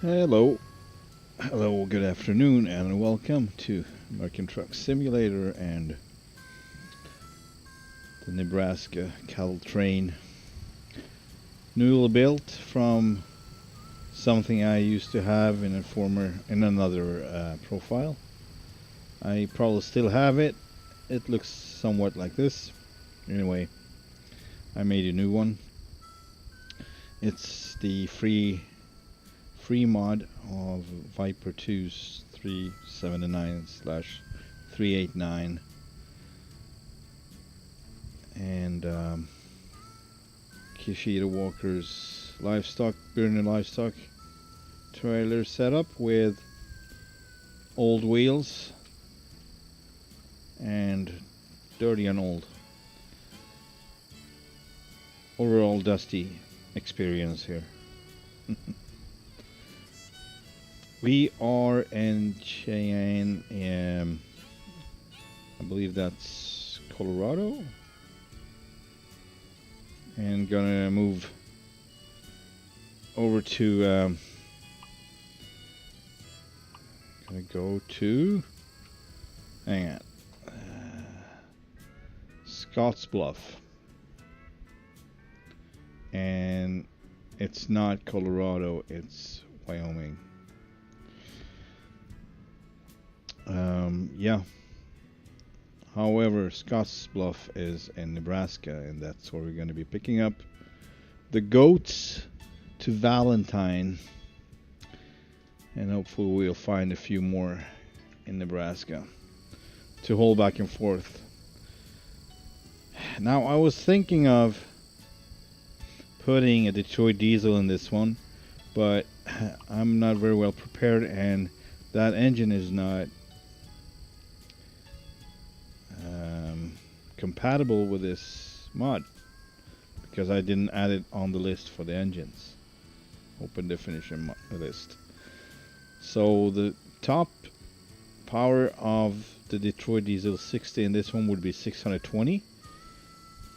Hello, good afternoon, and welcome to American Truck Simulator and the Nebraska cattle train. Newly built from something I used to have in another profile. I probably still have it. It looks somewhat like this. Anyway, I made a new one. It's the free mod of Viper 2's 379/389 and Kishida Walker's burning livestock trailer setup with old wheels and dirty and old. Overall dusty experience here. We are in Cheyenne, I believe that's Colorado, and gonna move over to hang on, Scottsbluff, and it's not Colorado, it's Wyoming. Yeah. However, Scottsbluff is in Nebraska, and that's where we're going to be picking up the goats to Valentine, and hopefully we'll find a few more in Nebraska to haul back and forth. Now, I was thinking of putting a Detroit diesel in this one, but I'm not very well prepared, and that engine is not compatible with this mod because I didn't add it on the list for the engines. Open definition list. So the top power of the Detroit Diesel 60 in this one would be 620,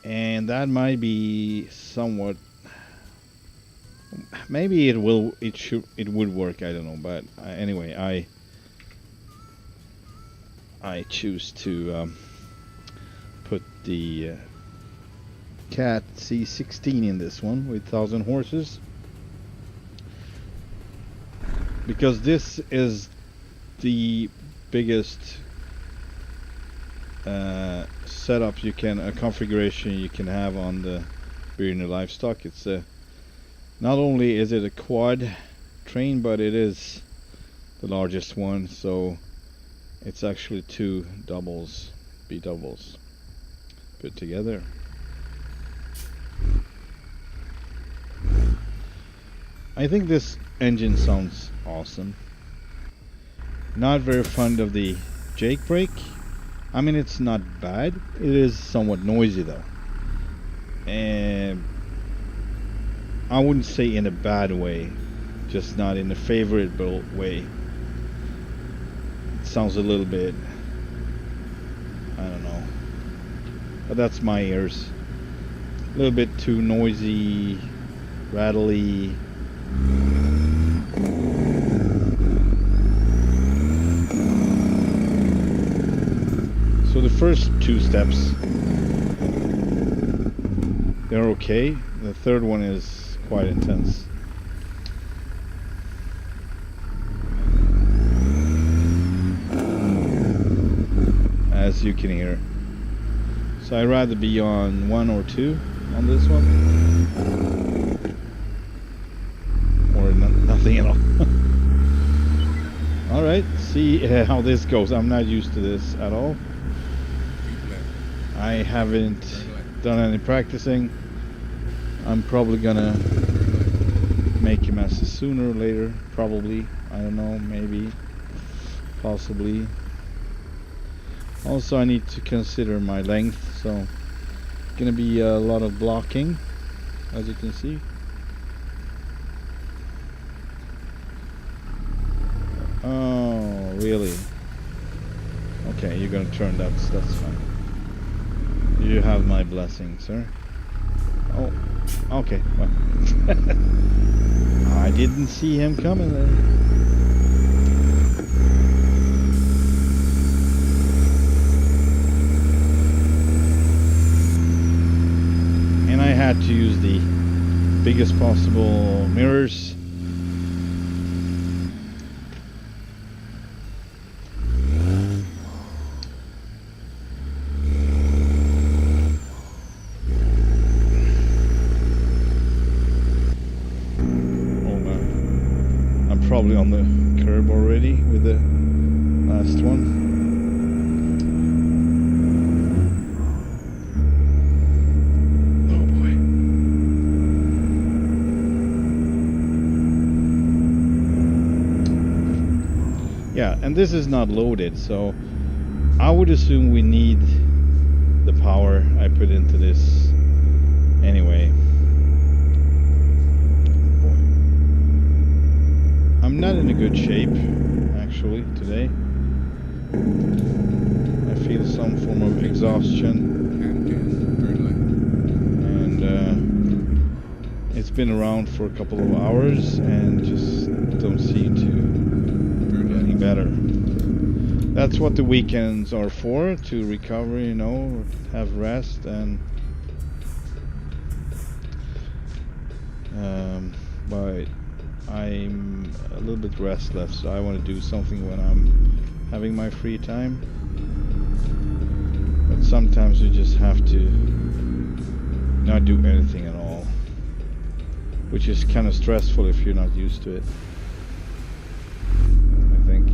and that might be somewhat. Maybe it would work. I don't know, but anyway, I choose to put the CAT C16 in this one with 1,000 horses because this is the biggest setup configuration you can have on the breeding livestock. It's not only is it a quad train, but it is the largest one, so it's actually two doubles, B doubles put together. I think this engine sounds awesome. Not very fond of the Jake brake. I mean, it's not bad. It is somewhat noisy though, and I wouldn't say in a bad way, just not in a favorable way. It sounds a little bit, I don't know, but that's my ears. A little bit too noisy, rattly. So the first two steps, they're okay. The third one is quite intense. As you can hear. So I'd rather be on 1 or 2 on this one. Or nothing at all. Alright, see how this goes. I'm not used to this at all. I haven't done any practicing. I'm probably gonna make a mess sooner or later. Probably. I don't know. Maybe. Possibly. Also, I need to consider my length, so gonna be a lot of blocking, as you can see. Oh, really? Okay, you're gonna turn that. That's fine. You have my blessing, sir. Oh, okay. Well. I didn't see him coming there. And I had to use the biggest possible mirrors. Probably on the curb already with the last one. Oh boy. Yeah, and this is not loaded, so I would assume we need the power I put into this anyway. I'm not in a good shape, actually, today. I feel some form of exhaustion. And it's been around for a couple of hours and just don't seem to get any better. That's what the weekends are for, to recover, you know, have rest and... but I'm a little bit restless, so I want to do something when I'm having my free time. But sometimes you just have to not do anything at all, which is kind of stressful if you're not used to it, I think.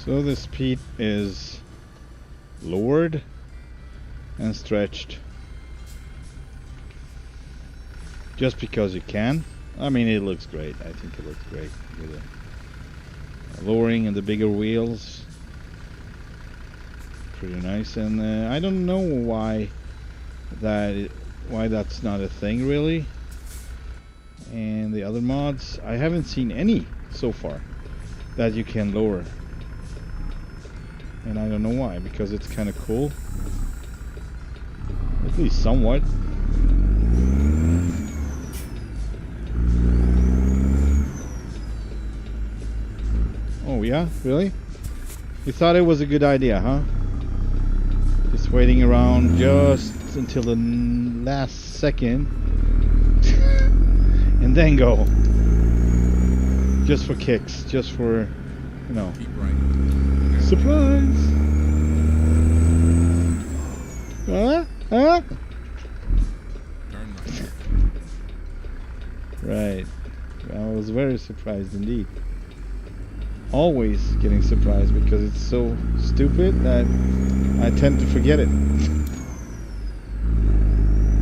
So this peat is lowered and stretched just because you can. I mean, it looks great. I think it looks great with the lowering and the bigger wheels. Pretty nice. And I don't know why that's not a thing really. And the other mods, I haven't seen any so far that you can lower. And I don't know why, because it's kind of cool. At least somewhat. Oh yeah? Really? You thought it was a good idea, huh? Just waiting around just until the last second. And then go. Just for kicks. Just for, you know. Keep right. Surprise! Huh? Huh? Turn right. Right. I was very surprised indeed. Always getting surprised because it's so stupid that I tend to forget it.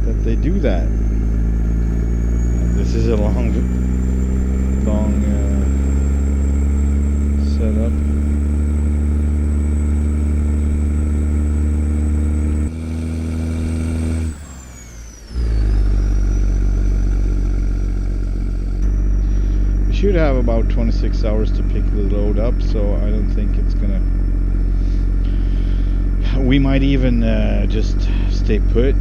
That they do that. This is a long setup. Should have about 26 hours to pick the load up, so I don't think it's gonna... We might even just stay put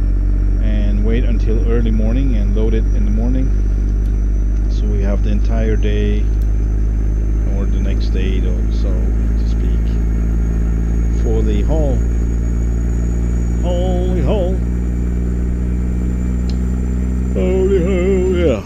and wait until early morning and load it in the morning, so we have the entire day or the next day, so to speak, for the haul. Holy haul. Holy haul, yeah.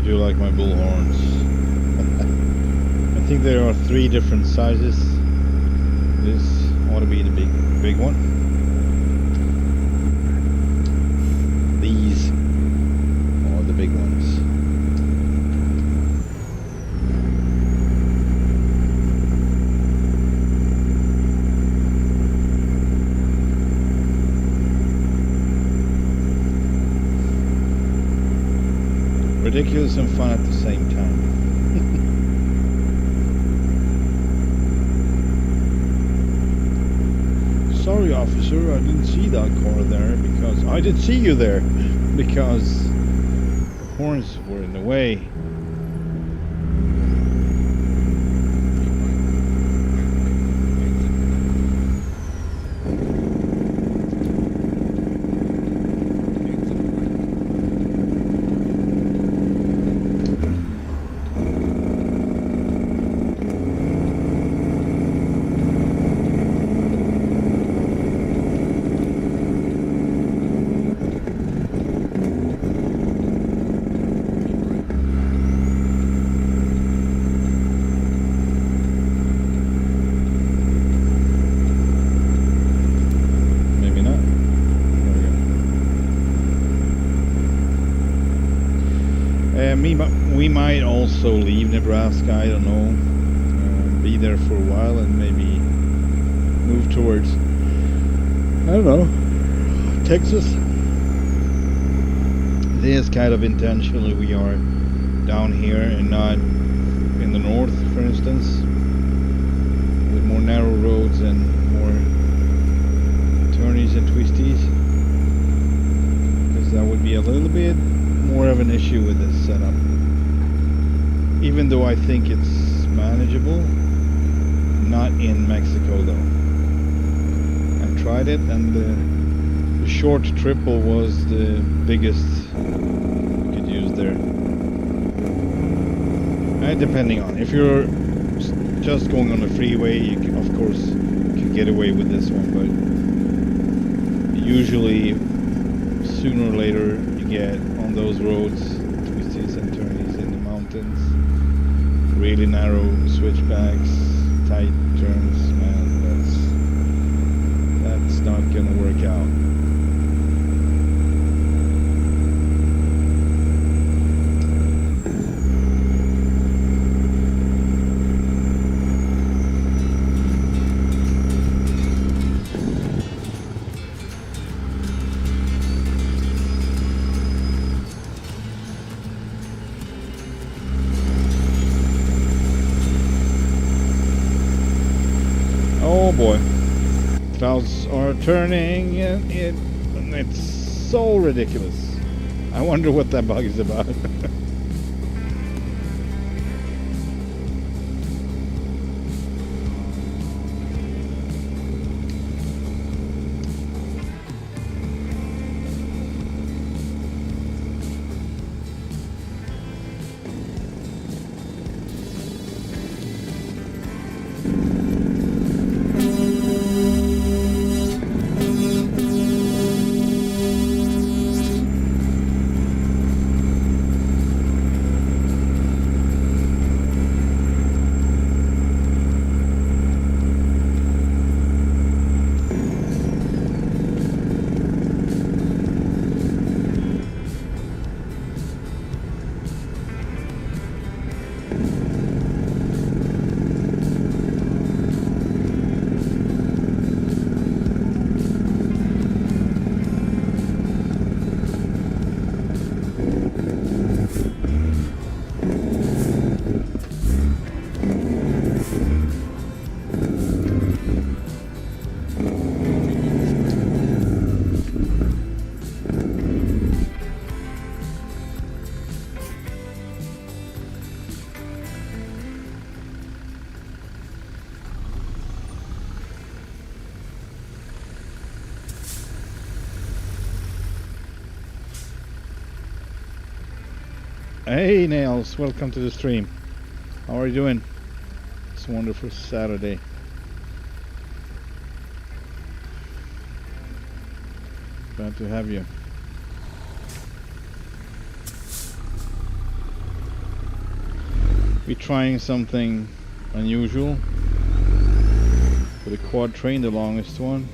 I do like my bullhorns. I think there are 3 different sizes. This ought to be the big one. These are the big ones. Ridiculous and fun at the same time. Sorry, officer, I didn't see that car there because I didn't see you there because the horns were in the way. We might also leave Nebraska, I don't know, be there for a while and maybe move towards, I don't know, Texas. This is kind of intentionally we are down here and not in the north, for instance, with more narrow roads and more turnies and twisties, because that would be a little bit more of an issue with this setup. Even though I think it's manageable, not in Mexico though. I tried it and the short triple was the biggest you could use there. Depending on, if you're just going on the freeway, you can, of course, could get away with this one, but usually sooner or later you get on those roads, twisties and turnies in the mountains, really narrow switchbacks, tight turns, man, that's not gonna work out. Oh boy, clouds are turning and it's so ridiculous. I wonder what that bug is about. Hey Nails, welcome to the stream. How are you doing? It's a wonderful Saturday. Glad to have you. We're trying something unusual for the quad train, the longest one,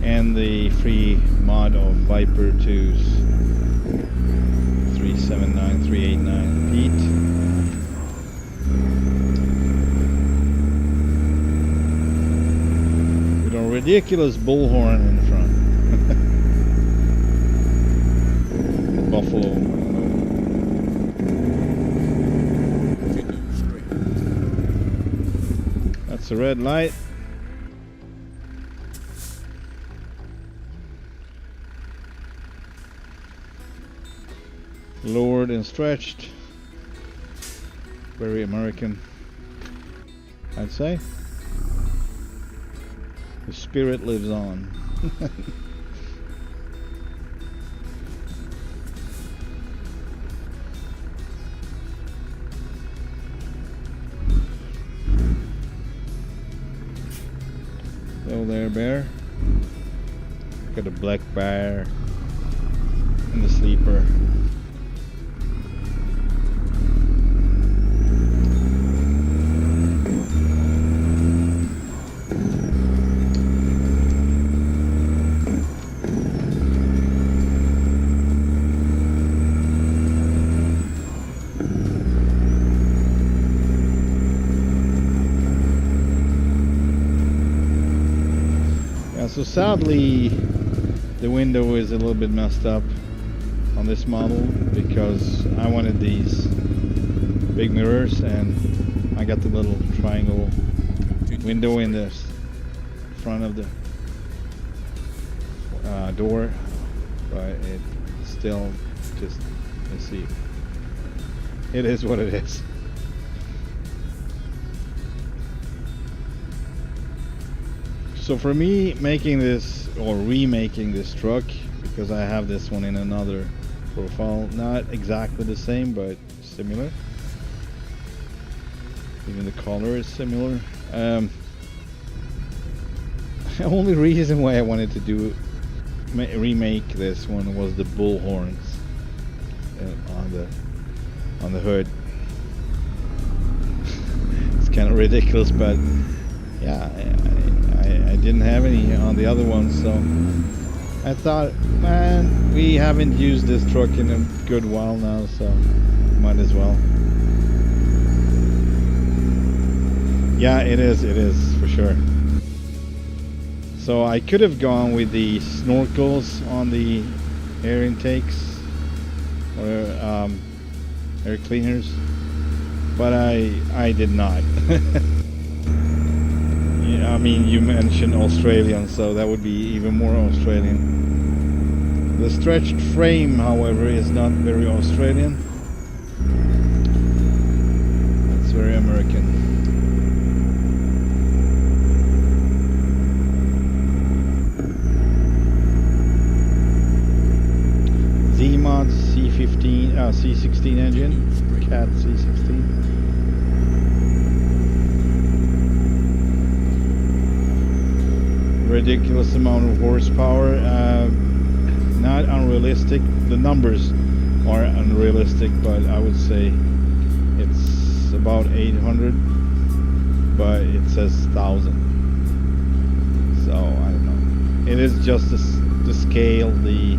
and the free mod of Viper 2's 379, 389 feet. With a ridiculous bullhorn in front. Buffalo. Continue straight. That's a red light. Lowered and stretched. Very American, I'd say. The spirit lives on. Hello there, bear. Got a black bear in the sleeper. So sadly, the window is a little bit messed up on this model because I wanted these big mirrors and I got the little triangle window in the front of the door, but it still just, let's see, it is what it is. So for me, making this or remaking this truck, because I have this one in another profile, not exactly the same but similar, even the color is similar. The only reason why I wanted to do remake this one was the bull horns on the hood. It's kind of ridiculous, but yeah, I didn't have any on the other one, so I thought, man, we haven't used this truck in a good while now, so might as well. Yeah, it is for sure. So I could have gone with the snorkels on the air intakes or air cleaners, but I did not. I mean, you mentioned Australian, so that would be even more Australian. The stretched frame, however, is not very Australian. It's very American. ZeeMods C16 engine, CAT C16. Ridiculous amount of horsepower, not unrealistic. The numbers are unrealistic, but I would say it's about 800, but it says 1,000. So I don't know. It is just the scale, the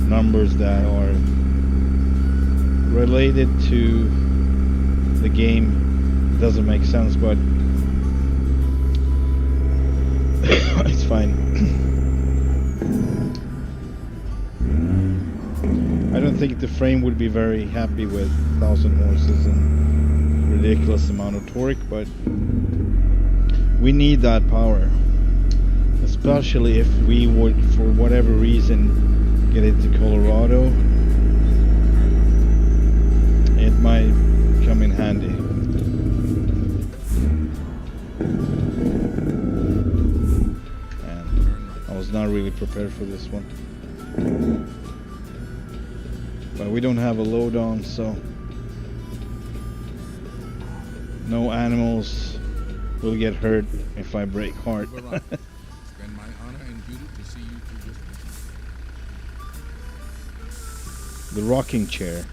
numbers that are related to the game doesn't make sense, but it's fine. I don't think the frame would be very happy with 1,000 horses and ridiculous amount of torque, but we need that power, especially if we would, for whatever reason, get into Colorado. It might come in handy. I was not really prepared for this one, but we don't have a load on, so no animals will get hurt if I brake hard. It's been my honor and duty to see you through this mission. The rocking chair.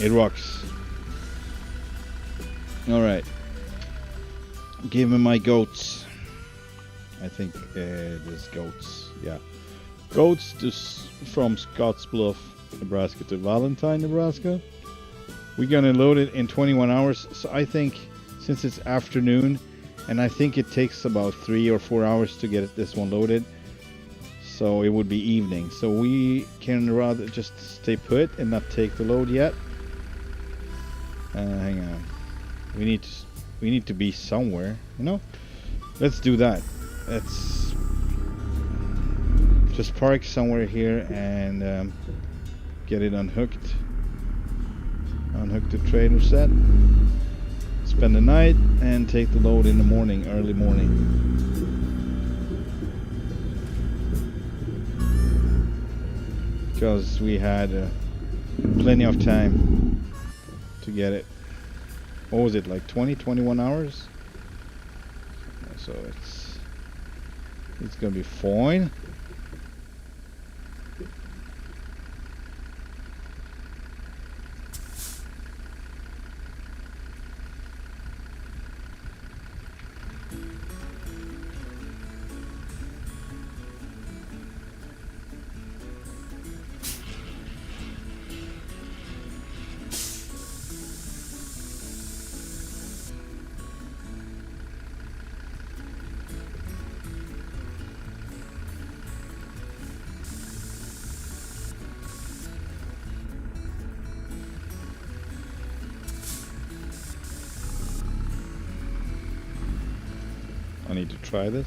It rocks. Alright. Give me my goats. I think there's goats. Yeah. Goats from Scottsbluff, Nebraska to Valentine, Nebraska. We're gonna load it in 21 hours. So I think since it's afternoon, and I think it takes about 3 or 4 hours to get this one loaded. So it would be evening. So we can rather just stay put and not take the load yet. Hang on. We need to be somewhere, you know? Let's do that. Let's just park somewhere here and get it unhooked. Unhook the trailer set. Spend the night and take the load in the morning, early morning. Because we had plenty of time to get it. What was it, like 21 hours? So it's gonna be fine. I need to try this.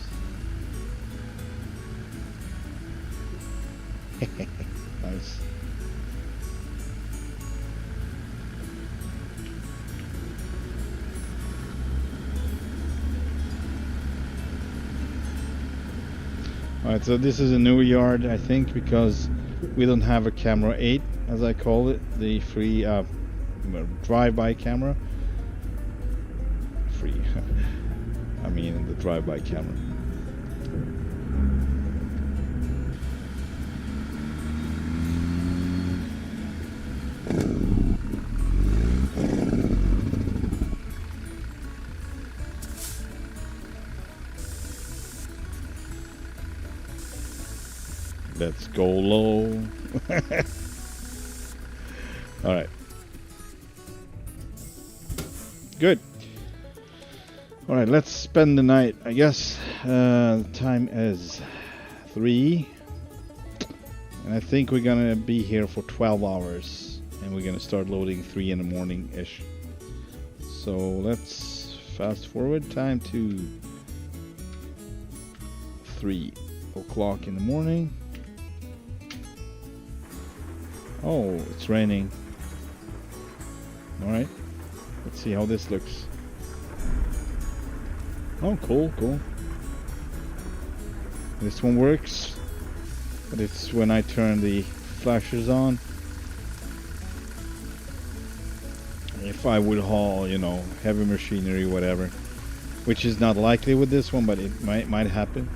Nice. Alright, so this is a new yard, I think, because we don't have a camera 8, as I call it, the free drive-by camera. Free. I mean the drive-by camera. Let's go low. All right. Good. All right, let's spend the night. I guess the time is 3, and I think we're gonna be here for 12 hours, and we're gonna start loading 3 in the morning ish. So let's fast forward time to 3 o'clock in the morning. Oh, it's raining. All right, let's see how this looks. Oh, cool, cool. This one works, but it's when I turn the flashers on. If I would haul, you know, heavy machinery, whatever, which is not likely with this one, but it might happen.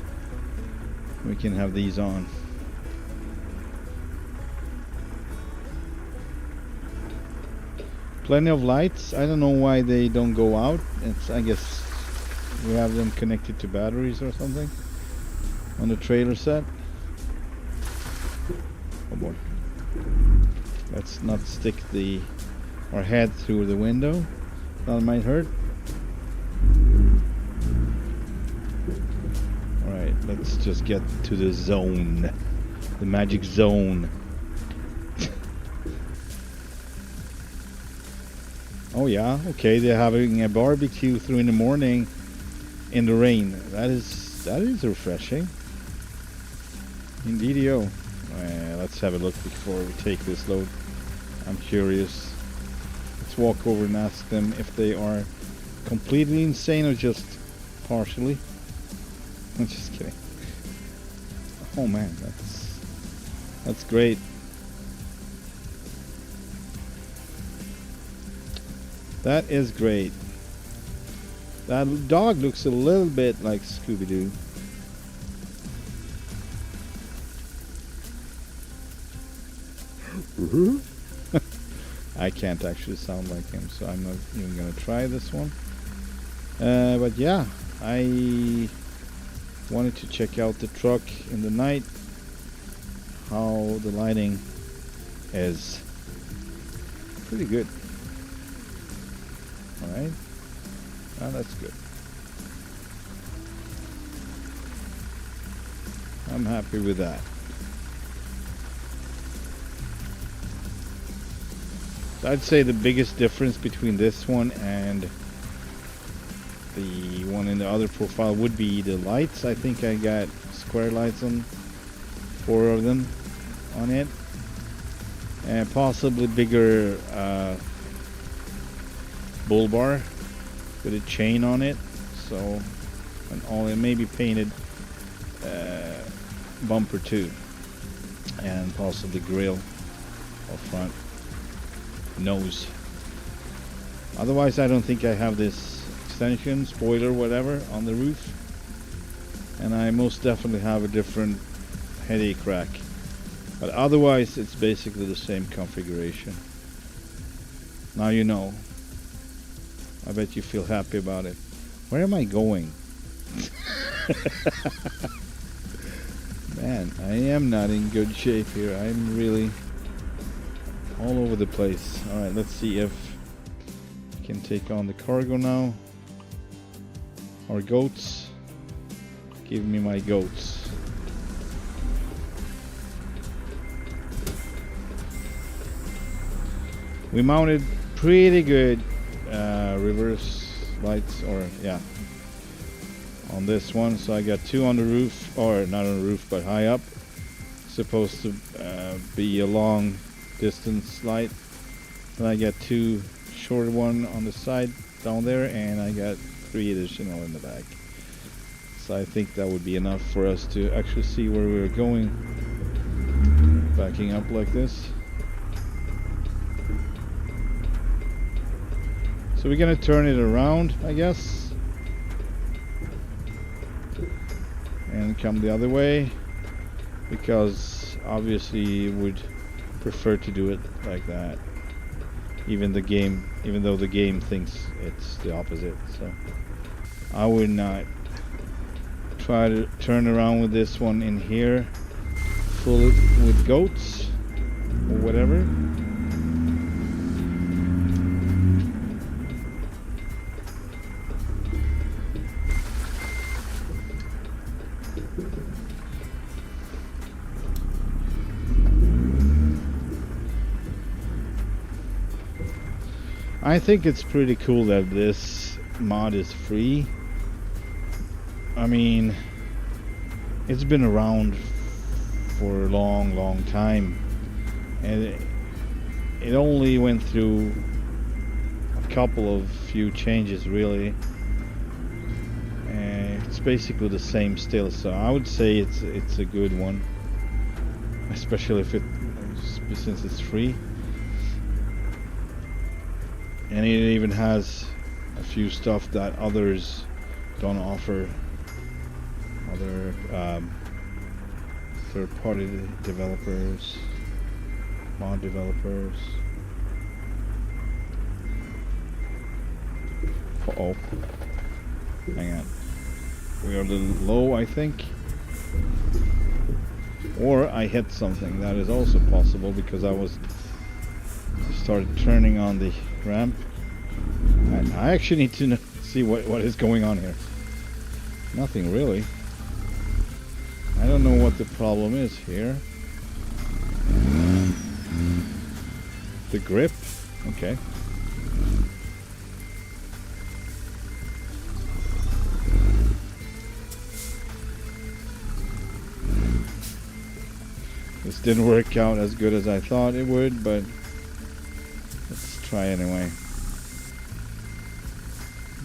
We can have these on. Plenty of lights. I don't know why they don't go out. I guess we have them connected to batteries or something on the trailer set. Oh boy. Let's not stick our head through the window. That might hurt. Alright, let's just get to the zone. The magic zone. Oh yeah, okay, they're having a barbecue through in the morning in the rain. That is refreshing. Indeedio. Let's have a look before we take this load. I'm curious. Let's walk over and ask them if they are completely insane or just partially. I'm just kidding. Oh man, that's great. That is great. That dog looks a little bit like Scooby-Doo. I can't actually sound like him, so I'm not even gonna try this one. But yeah, I wanted to check out the truck in the night, how the lighting is. Pretty good. Alright, well, that's good. I'm happy with that. So I'd say the biggest difference between this one and the one in the other profile would be the lights. I think I got square lights on 4 of them on it, and possibly bigger bull bar with a chain on it. So, and all it maybe painted bumper too, and possibly grill or front nose. Otherwise, I don't think I have this extension, spoiler, whatever, on the roof, and I most definitely have a different headache rack. But otherwise, it's basically the same configuration. Now you know. I bet you feel happy about it. Where am I going? Man, I am not in good shape here. I'm really all over the place. Alright, let's see if I can take on the cargo now. Or goats. Give me my goats. We mounted pretty good reverse lights, or yeah, on this one. So I got 2 on the roof, or not on the roof but high up. Supposed to be a long distance light. Then I got 2 short one on the side down there, and I got 3 additional in the back. So I think that would be enough for us to actually see where we're going, backing up like this. So we're gonna turn it around, I guess, and come the other way, because obviously you would prefer to do it like that, even though the game thinks it's the opposite. So I would not try to turn around with this one in here full with goats or whatever. I think it's pretty cool that this mod is free. I mean, it's been around for a long time, and it only went through a couple of few changes really, and it's basically the same still. So I would say it's a good one, especially since it's free. And it even has a few stuff that others don't offer. Other third-party developers, mod developers. Uh-oh. Hang on. We are a little low, I think. Or I hit something. That is also possible, because I started turning on the ramp, and I actually need to see what is going on here. Nothing really. I don't know what the problem is here. The grip, okay. This didn't work out as good as I thought it would, but let's try anyway.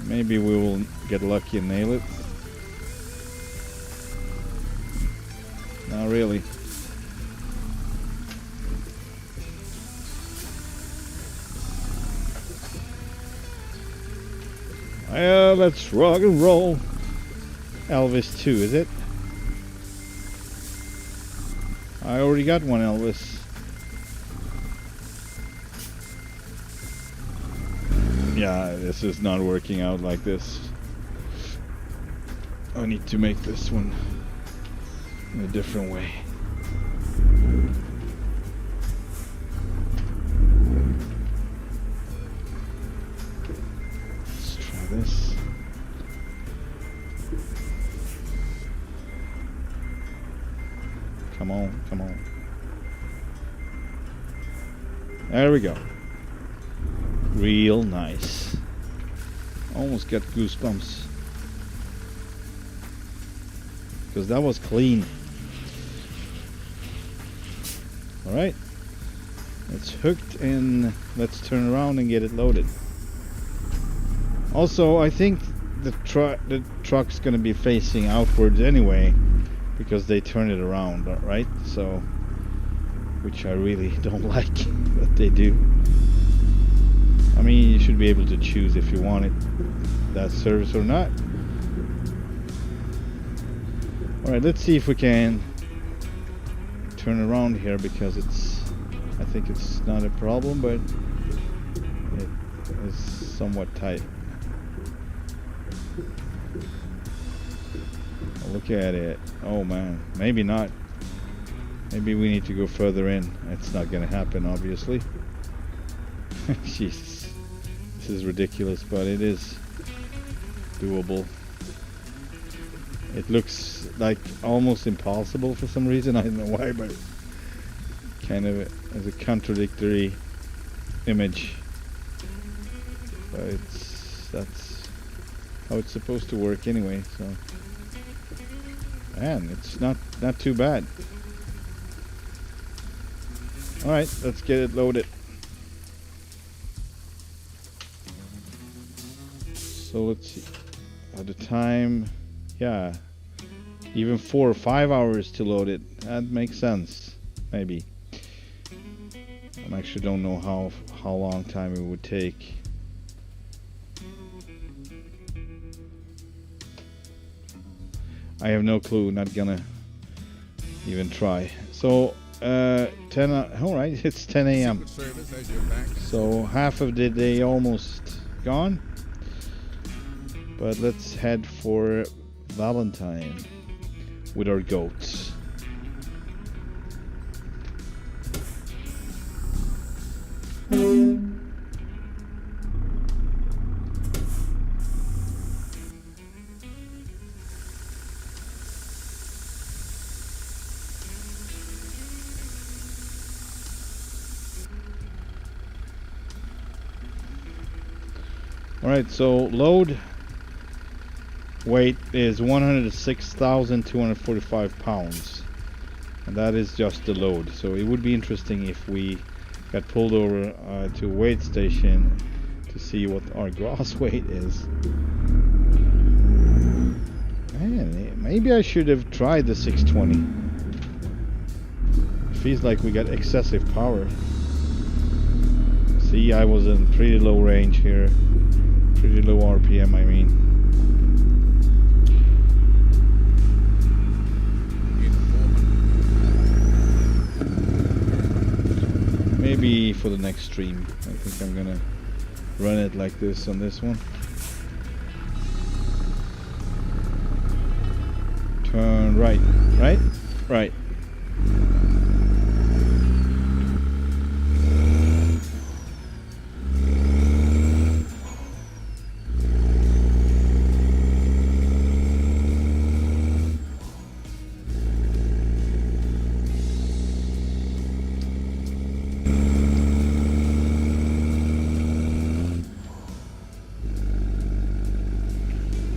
Maybe we will get lucky and nail it. Not really. Well, let's rock and roll. Elvis 2, is it? I already got one Elvis. Yeah, this is not working out like this. I need to make this one in a different way. Let's try this. Come on, come on. There we go. Real nice. Almost got goosebumps. Because that was clean. Alright. It's hooked and let's turn around and get it loaded. Also, I think the truck's gonna be facing outwards anyway, because they turn it around, right? So, which I really don't like that they do. I mean, you should be able to choose if you want it, that service or not. Alright, let's see if we can turn around here, because I think it's not a problem, but it is somewhat tight. Look at it. Oh man, maybe not. Maybe we need to go further in. It's not gonna happen, obviously. Jesus, this is ridiculous, but it is doable. It looks like almost impossible for some reason. I don't know why, but kind of as a contradictory image. But that's how it's supposed to work anyway. So, man, it's not too bad. All right, let's get it loaded. So let's see. At the time, yeah, even 4 or 5 hours to load it. That makes sense, maybe. I actually don't know how long time it would take. I have no clue. Not gonna even try. So 10. All right, it's 10 a.m. So half of the day almost gone. But let's head for Valentine with our goats. Alright, so load weight is 106,245 pounds, and that is just the load. So it would be interesting if we got pulled over to a weight station to see what our gross weight is. Man, maybe I should have tried the 620. It feels like we got excessive power. See, I was in pretty low range here. Pretty low RPM, I mean. Maybe for the next stream, I think I'm gonna run it like this on this one. Turn right, right, right.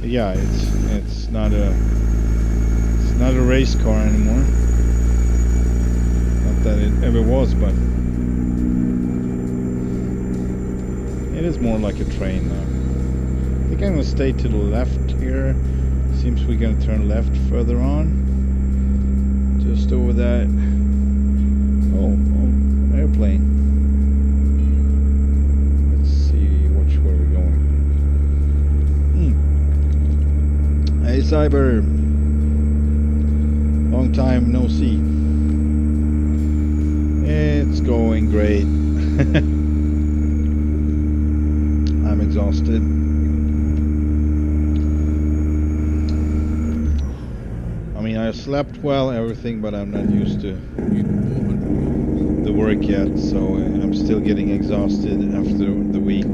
Yeah, it's not a race car anymore. Not that it ever was, but it is more like a train now. I think I'm gonna stay to the left here. Seems we're gonna turn left further on. Just over that. Oh, airplane. Let's see which way we're going. Hey Cyber, long time no see. It's going great. I'm exhausted. I mean, I slept well, everything, but I'm not used to the work yet, so I'm still getting exhausted after the week.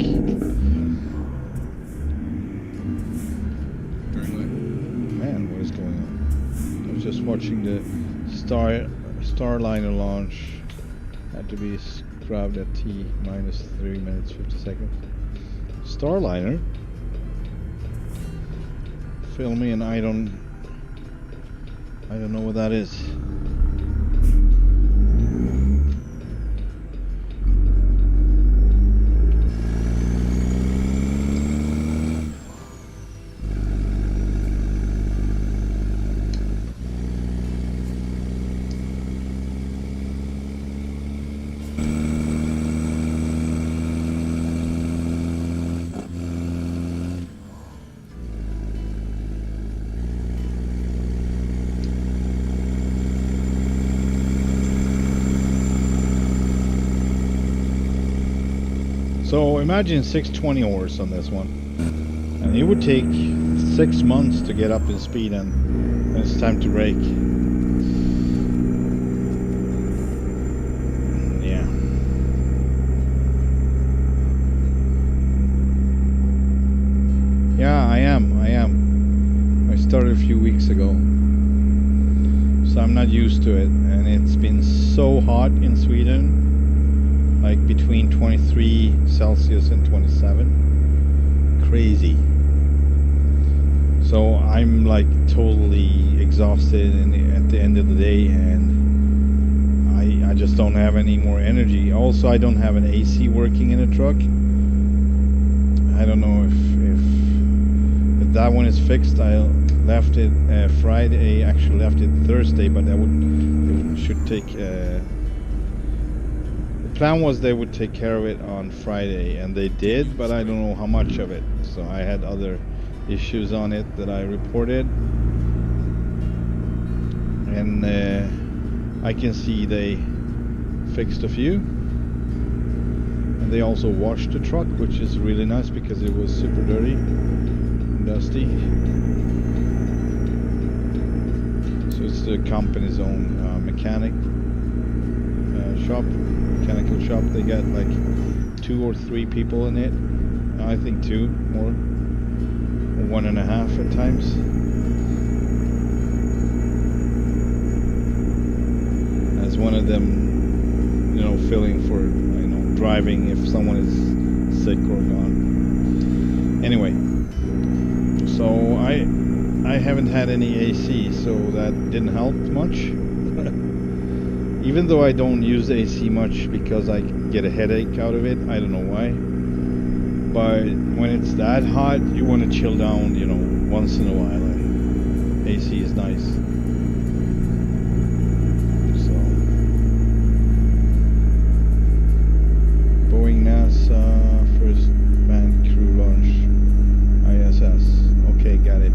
Man, what is going on? I was just watching the Starliner launch. Had to be scrubbed at T minus 3 minutes 50 seconds. Starliner? Fill me, and I don't know what that is. So imagine 620 horse on this one, and it would take 6 months to get up in speed, and it's time to brake. Yeah. Yeah, I am. I started a few weeks ago, so I'm not used to it, and it's been so hot in Sweden. Like between 23 Celsius and 27. Crazy. So I'm like totally exhausted at the end of the day, and I just don't have any more energy. Also, I don't have an AC working in the truck. I don't know if that one is fixed. I left it Friday. Actually left it Thursday, but it should take plan was they would take care of it on Friday, and they did, but I don't know how much of it. So I had other issues on it that I reported, and I can see they fixed a few, and they also washed the truck, which is really nice because it was super dirty and dusty. So it's the company's own mechanical shop. They got like 2 or 3 people in it. I think 2 more, or 1.5 at times. As one of them, you know, filling for, you know, driving if someone is sick or gone. Anyway, so I haven't had any AC, so that didn't help much. Even though I don't use AC much because I get a headache out of it, I don't know why. But when it's that hot, you want to chill down, you know, once in a while. And AC is nice. So, Boeing NASA first manned crew launch ISS. Okay, got it.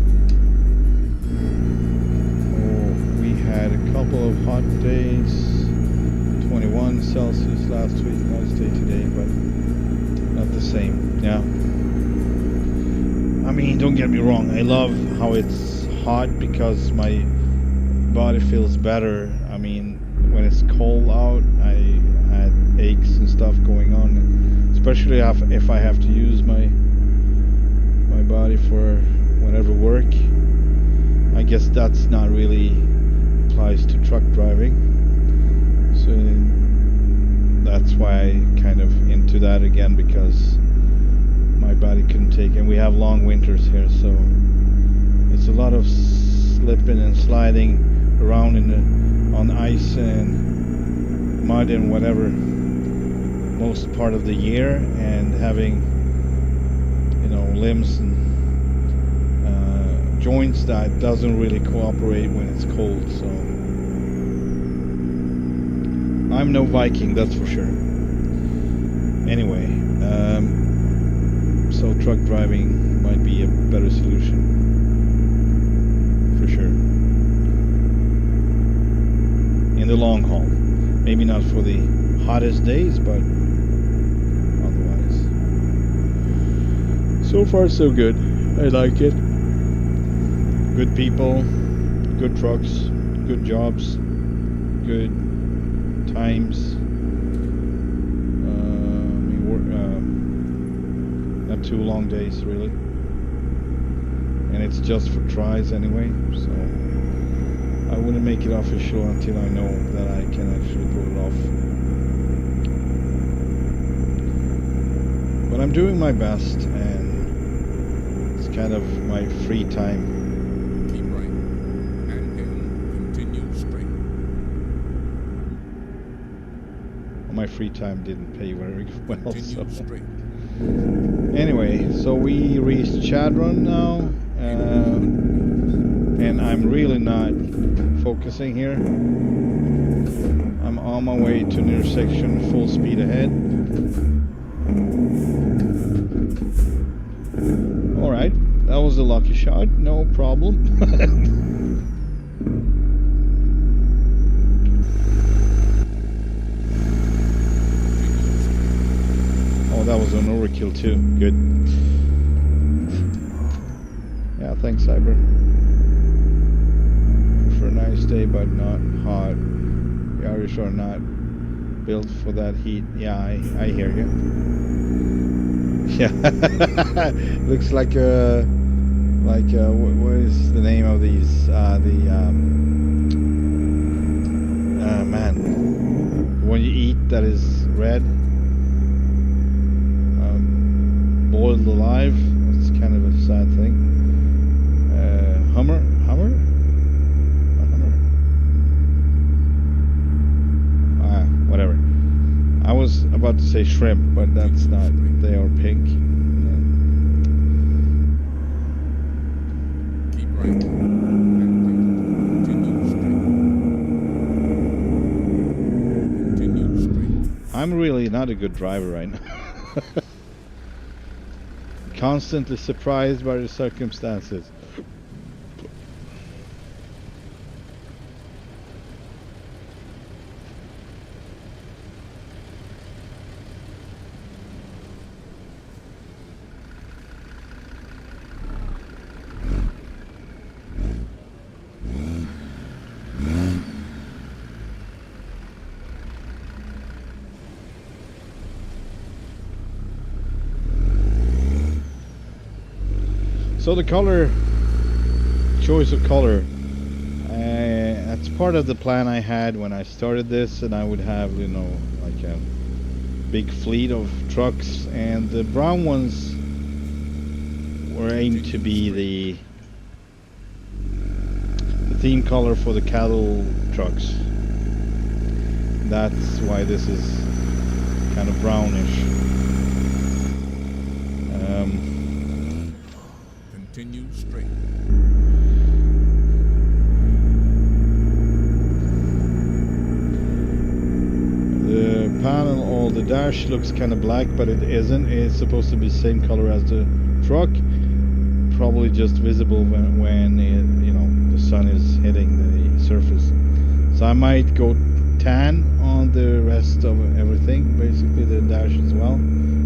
Oh, we had a couple of hot days. 21 Celsius last week, nice day today, but not the same. Yeah. I mean, don't get me wrong, I love how it's hot because my body feels better. I mean, when it's cold out, I had aches and stuff going on, especially if I have to use my body for whatever work. I guess that's not really applies to truck driving. So that's why I kind of into that again, because my body couldn't take it. And we have long winters here, so it's a lot of slipping and sliding around on ice and mud and whatever most part of the year, and having, you know, limbs and joints that doesn't really cooperate when it's cold. So I'm no Viking, that's for sure. Anyway, so truck driving might be a better solution, for sure, in the long haul. Maybe not for the hottest days, but otherwise. So far so good. I like it. Good people, good trucks, good jobs, good times. Not too long days really. And it's just for tries anyway, so I wouldn't make it official until I know that I can actually pull it off. But I'm doing my best, and it's kind of my free time. Keep right. And continue straight. Well, my free time didn't pay very well, Continue so. straight. Anyway, so we reached Chadron now, and I'm really not focusing here. I'm on my way to an intersection, full speed ahead. Alright, that was a lucky shot, no problem. Oh, that was an overkill too. Good. Yeah, thanks, Cyber. For a nice day, but not hot. The Irish are not built for that heat. Yeah, I hear you. Yeah, looks like a what is the name of these? Man, when you eat that is red. Boiled alive. It's kind of a sad thing. Hummer? A hummer? Whatever. I was about to say shrimp, but that's not. They are pink. Keep right. Continue straight. I'm really not a good driver right now. Constantly surprised by the circumstances. So the color, choice of color, that's part of the plan I had when I started this, and I would have, you know, like a big fleet of trucks, and the brown ones were aimed to be the theme color for the cattle trucks. That's why this is kind of brownish. Continue straight. The panel or the dash looks kind of black, but it isn't. It's supposed to be the same color as the truck. Probably just visible when it, you know, the sun is hitting the surface. So I might go tan on the rest of everything, basically the dash as well,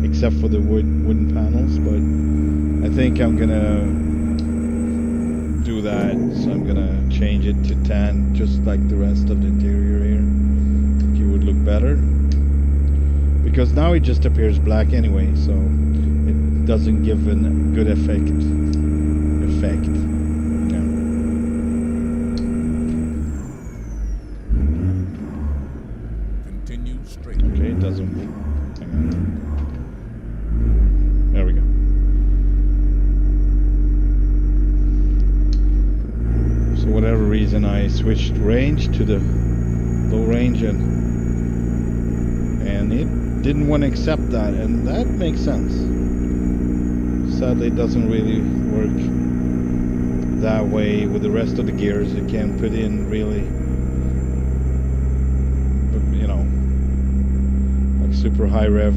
except for the wooden panels. But I think I'm gonna do that, so I'm gonna change it to tan, just like the rest of the interior here. I think it would look better, because now it just appears black anyway, so it doesn't give a good effect. Yeah. Continue straight. Okay, it doesn't. Hang on. There we go. For whatever reason I switched range to the low range, and it didn't want to accept that, and that makes sense. Sadly it doesn't really work that way with the rest of the gears. You can put in really, you know, like super high rev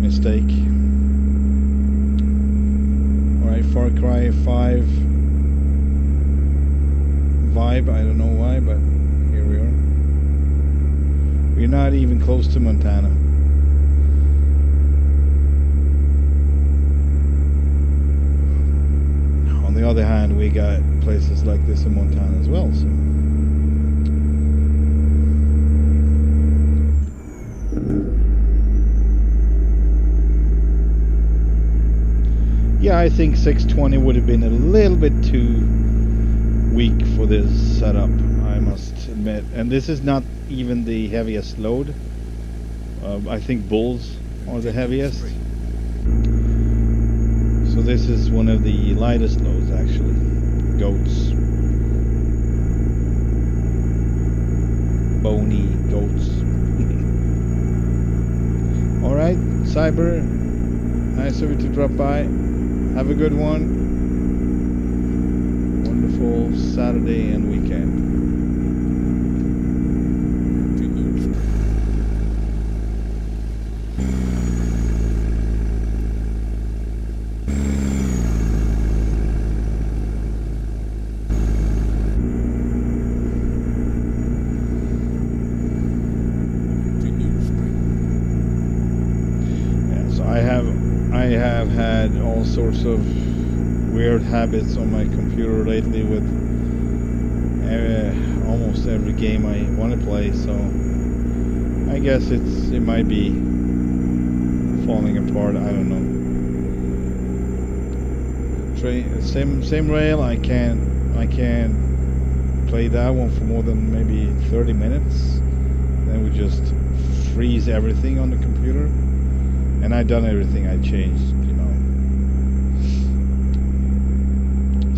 mistake. Alright, Far Cry 5 vibe, I don't know why, but here we are. We're not even close to Montana. the other hand, we got places like this in Montana as well. So. Yeah, I think 620 would have been a little bit too weak for this setup, I must admit. And this is not even the heaviest load. I think bulls are the heaviest. So this is one of the lightest loads actually. Goats. Bony goats. Alright, Cyber. Nice of you to drop by. Have a good one. Wonderful Saturday and weekend. I have had all sorts of weird habits on my computer lately with almost every game I want to play, so I guess it might be falling apart. I don't know. Same rail. I can't play that one for more than maybe 30 minutes. Then we just freeze everything on the computer. And I done everything. I changed,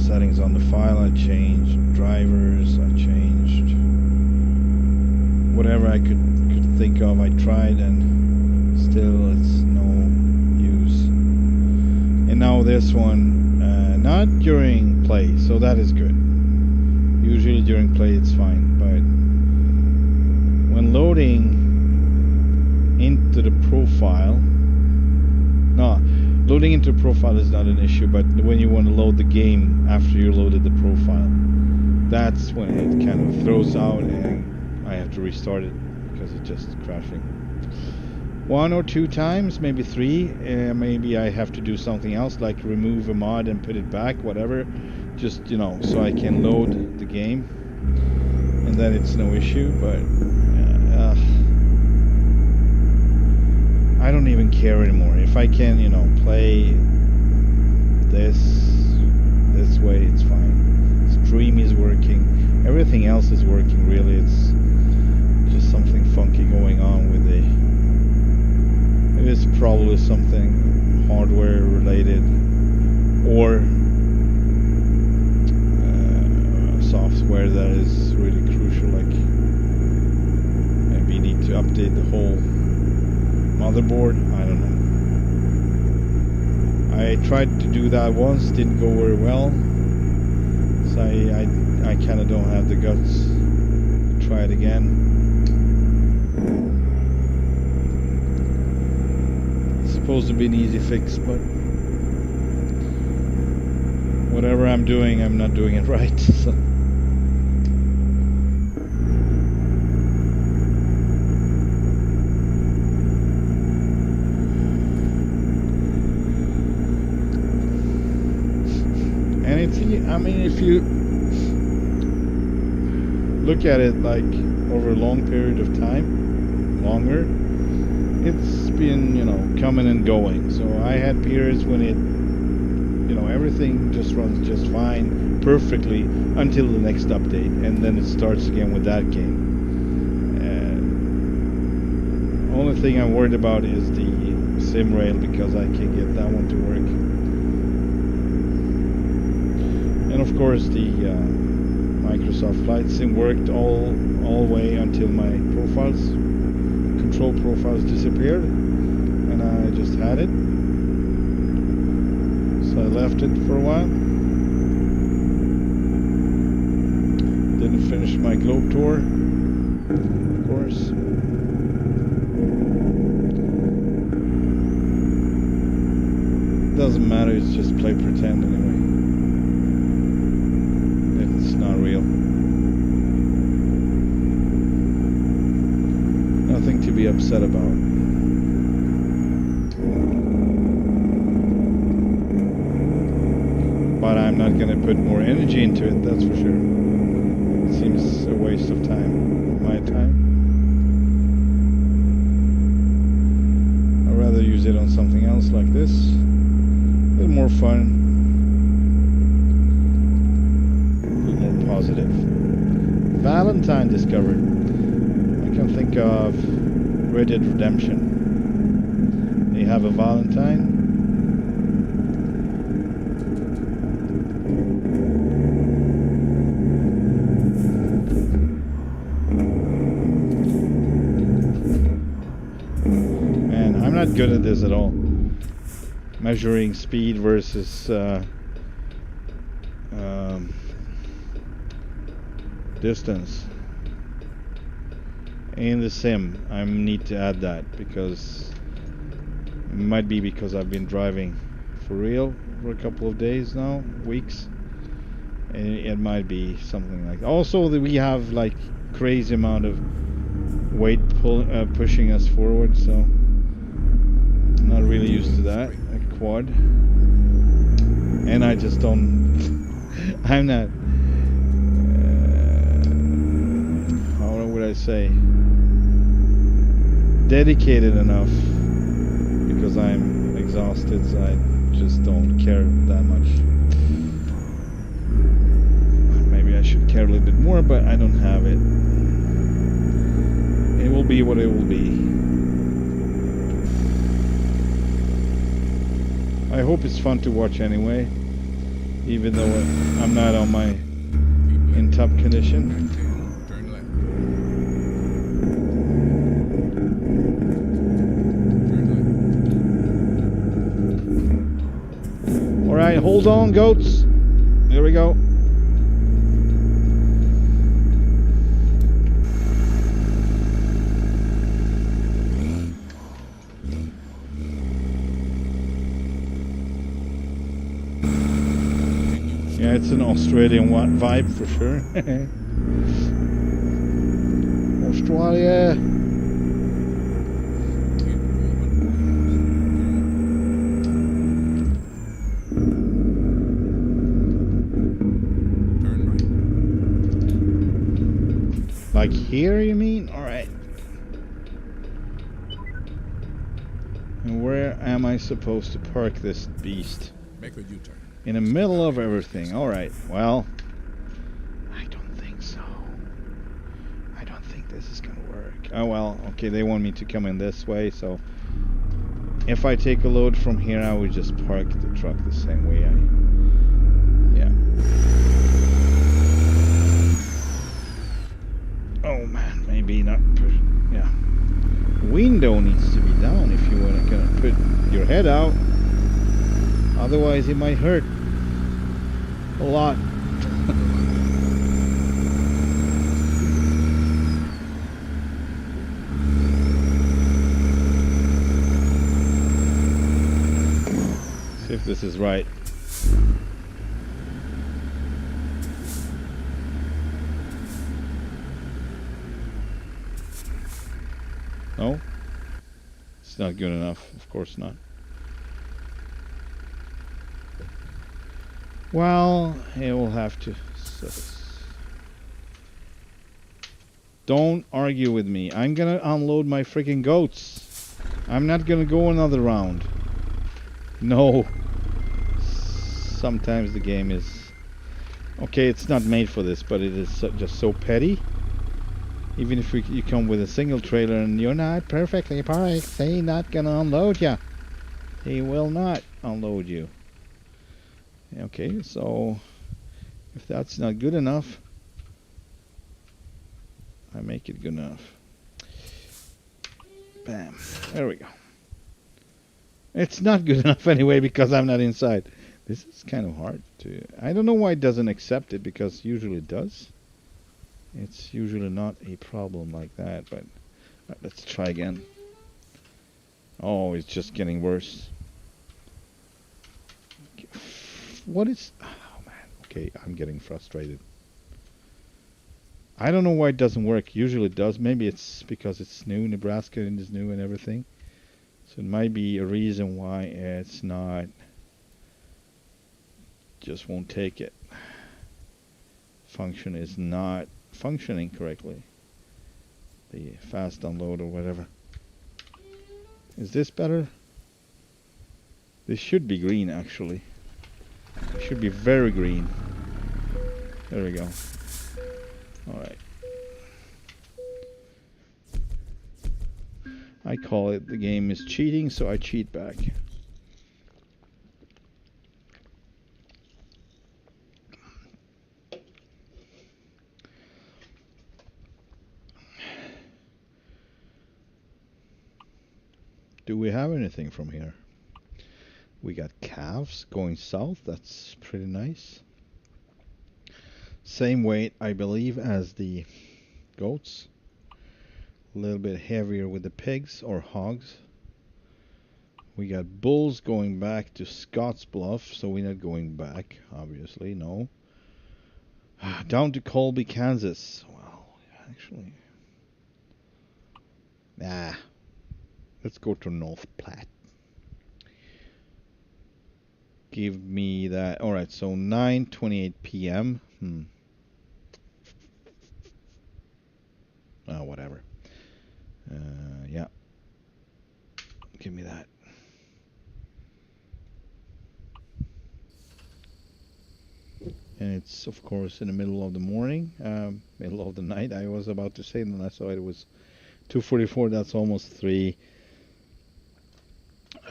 settings on the file. I changed drivers. I changed whatever I could think of. I tried, and still it's no use. And now this one, not during play, so that is good. Usually during play it's fine, but when loading into the profile. No, loading into profile is not an issue, but when you want to load the game after you loaded the profile, that's when it kind of throws out and I have to restart it because it's just crashing. 1 or 2 times, maybe 3, maybe I have to do something else like remove a mod and put it back, whatever, just, so I can load the game, and then it's no issue, but I don't even care anymore. If I can, play this way, it's fine. Stream is working. Everything else is working, really. It's just something funky going on with the... It is probably something hardware related or software that is really crucial. Like maybe you need to update the whole motherboard. I don't know. I tried to do that once, didn't go very well, so I kind of don't have the guts to try it again. It's supposed to be an easy fix, but whatever I'm doing, I'm not doing it right. So. And if you look at it like over a long period of time, longer, it's been, coming and going. So I had periods when it, everything just runs just fine, perfectly, until the next update, and then it starts again with that game. Only thing I'm worried about is the sim rail, because I can't get that one to work. And of course the Microsoft Flight Sim worked all way until my control profiles disappeared, and I just had it. So I left it for a while. Didn't finish my globe tour, of course. Doesn't matter, it's just play pretend anyway. It's not real. Nothing to be upset about. but I'm not gonna put more energy into it, that's for sure. It seems a waste of time, my time. I'd rather use it on something else like this. A little more fun, a little more positive. Valentine discovered. I can think of Red Dead Redemption. They have a Valentine. Man, I'm not good at this at all. Measuring speed versus distance in the sim. I need to add that because it might be because I've been driving for real for a couple of days now, weeks, and it might be something like that. Also that we have like crazy amount of weight pushing us forward, so I'm not really used to that. A quad, and I just don't I'm not how would I say dedicated enough, because I'm exhausted, so I just don't care that much. Maybe I should care a little bit more, but I don't have it. It will be what it will be. I hope it's fun to watch anyway, even though I'm not on my in top condition. Alright, hold on, goats. There we go. Yeah, it's an Australian vibe for sure. Australia. Like here, you mean? Alright. And where am I supposed to park this beast? Make a U-turn. In the middle of everything. Alright, well, I don't think so. I don't think this is gonna work. Oh well, okay, they want me to come in this way, so if I take a load from here, I would just park the truck the same way yeah. Oh man, maybe not. Yeah. Window needs to be down if you want to put your head out. Otherwise, it might hurt a lot. See if this is right. No? It's not good enough. Of course not. Well, it will have to. Don't argue with me. I'm gonna unload my freaking goats. I'm not gonna go another round. No. Sometimes the game is... Okay, it's not made for this, but it is just so petty. Even if you come with a single trailer and you're not perfectly parked, they not gonna unload ya. They will not unload you. Okay, so if that's not good enough, I make it good enough. Bam. There we go. It's not good enough anyway because I'm not inside. This is kind of hard to... I don't know why it doesn't accept it, because usually it does. It's usually not a problem like that, but let's try again. Oh, it's just getting worse. What is... Oh man, okay, I'm getting frustrated. I don't know why it doesn't work. Usually it does. Maybe it's because it's new. Nebraska is new and everything. So it might be a reason why it's not just won't take it. Function is not functioning correctly. The fast unload or whatever. Is this better? This should be green actually. It should be very green. There we go. Alright. I call it the game is cheating, so I cheat back. Do we have anything from here? We got calves going south. That's pretty nice. Same weight, I believe, as the goats. A little bit heavier with the pigs or hogs. We got bulls going back to Scottsbluff, so we're not going back, obviously, no. Down to Colby, Kansas. Well, actually, nah. Let's go to North Platte. Give me that. Alright, so 9:28 p.m. Oh, whatever. Yeah. Give me that. And it's, of course, in the middle of the morning. Middle of the night, I was about to say. And I saw it was 2:44. That's almost 3.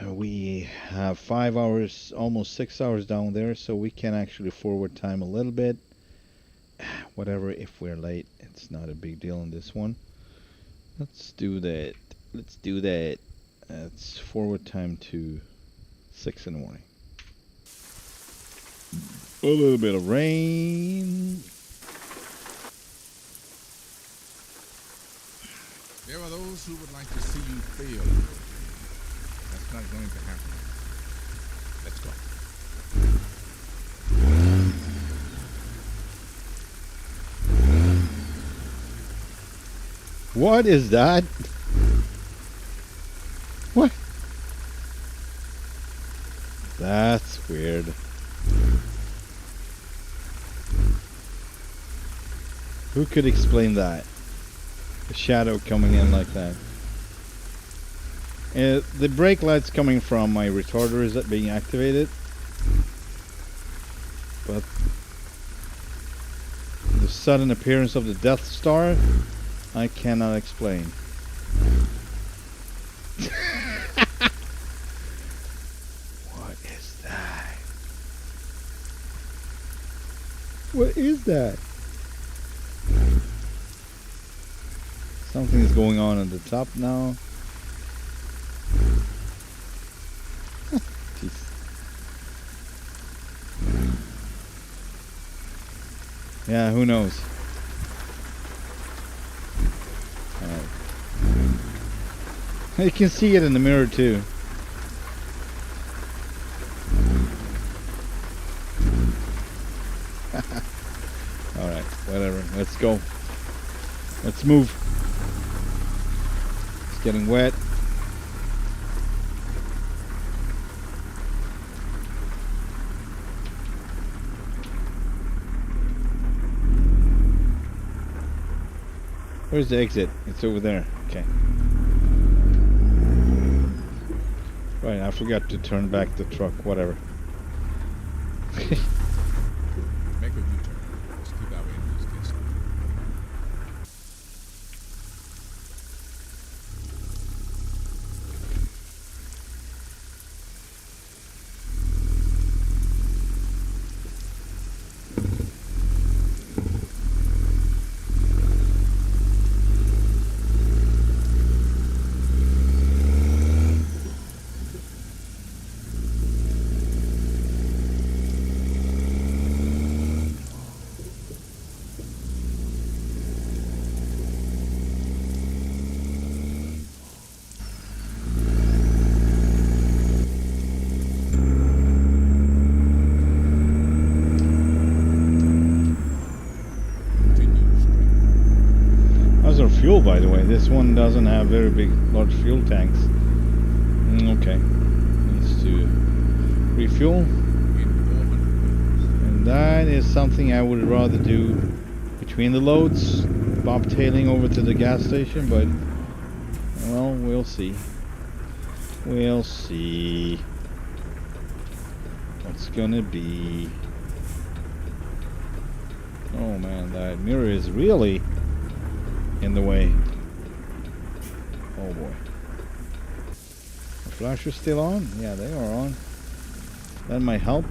We have 5 hours, almost 6 hours down there, so we can actually forward time a little bit. Whatever, if we're late, it's not a big deal on this one. Let's do that. Let's do that. It's forward time to 6 in the morning. A little bit of rain. There are those who would like to see you fail. That's not going to happen. Let's go. What is that? What? That's weird. Who could explain that? The shadow coming in like that. The brake lights coming from my retarder is being activated, but the sudden appearance of the Death Star, I cannot explain. What is that? What is that? Something is going on at the top now. Yeah, who knows? You can see it in the mirror too. Alright, whatever. Let's go. Let's move. It's getting wet. Where's the exit? It's over there. Okay. Right, I forgot to turn back the truck. Whatever. Make a U-turn. Let's keep our engines kissing. Fuel, by the way, this one doesn't have very big, large fuel tanks. Okay, needs to refuel. That is something I would rather do between the loads, bobtailing over to the gas station, but well, we'll see. We'll see what's gonna be. Oh man, that mirror is really in the way. Oh boy. The flashers still on? Yeah, they are on. That might help.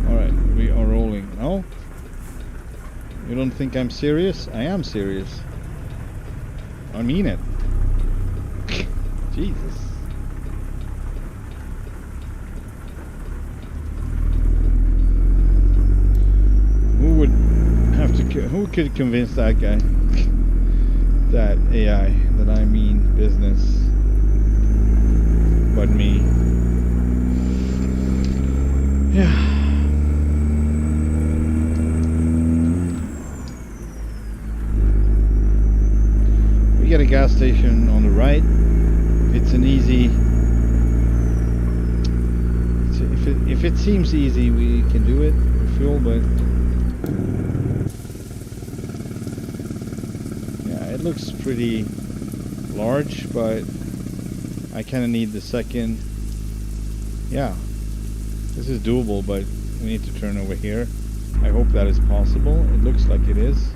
Alright, we are rolling. No? You don't think I'm serious? I am serious. I mean it. Jesus. Who could convince that guy? That AI, that I mean business, but me. Yeah. We get a gas station on the right. It's an easy. If it seems easy, we can do it. Refuel, but. It looks pretty large, but I kind of need the second. Yeah, this is doable, but we need to turn over here. I hope that is possible. It looks like it is.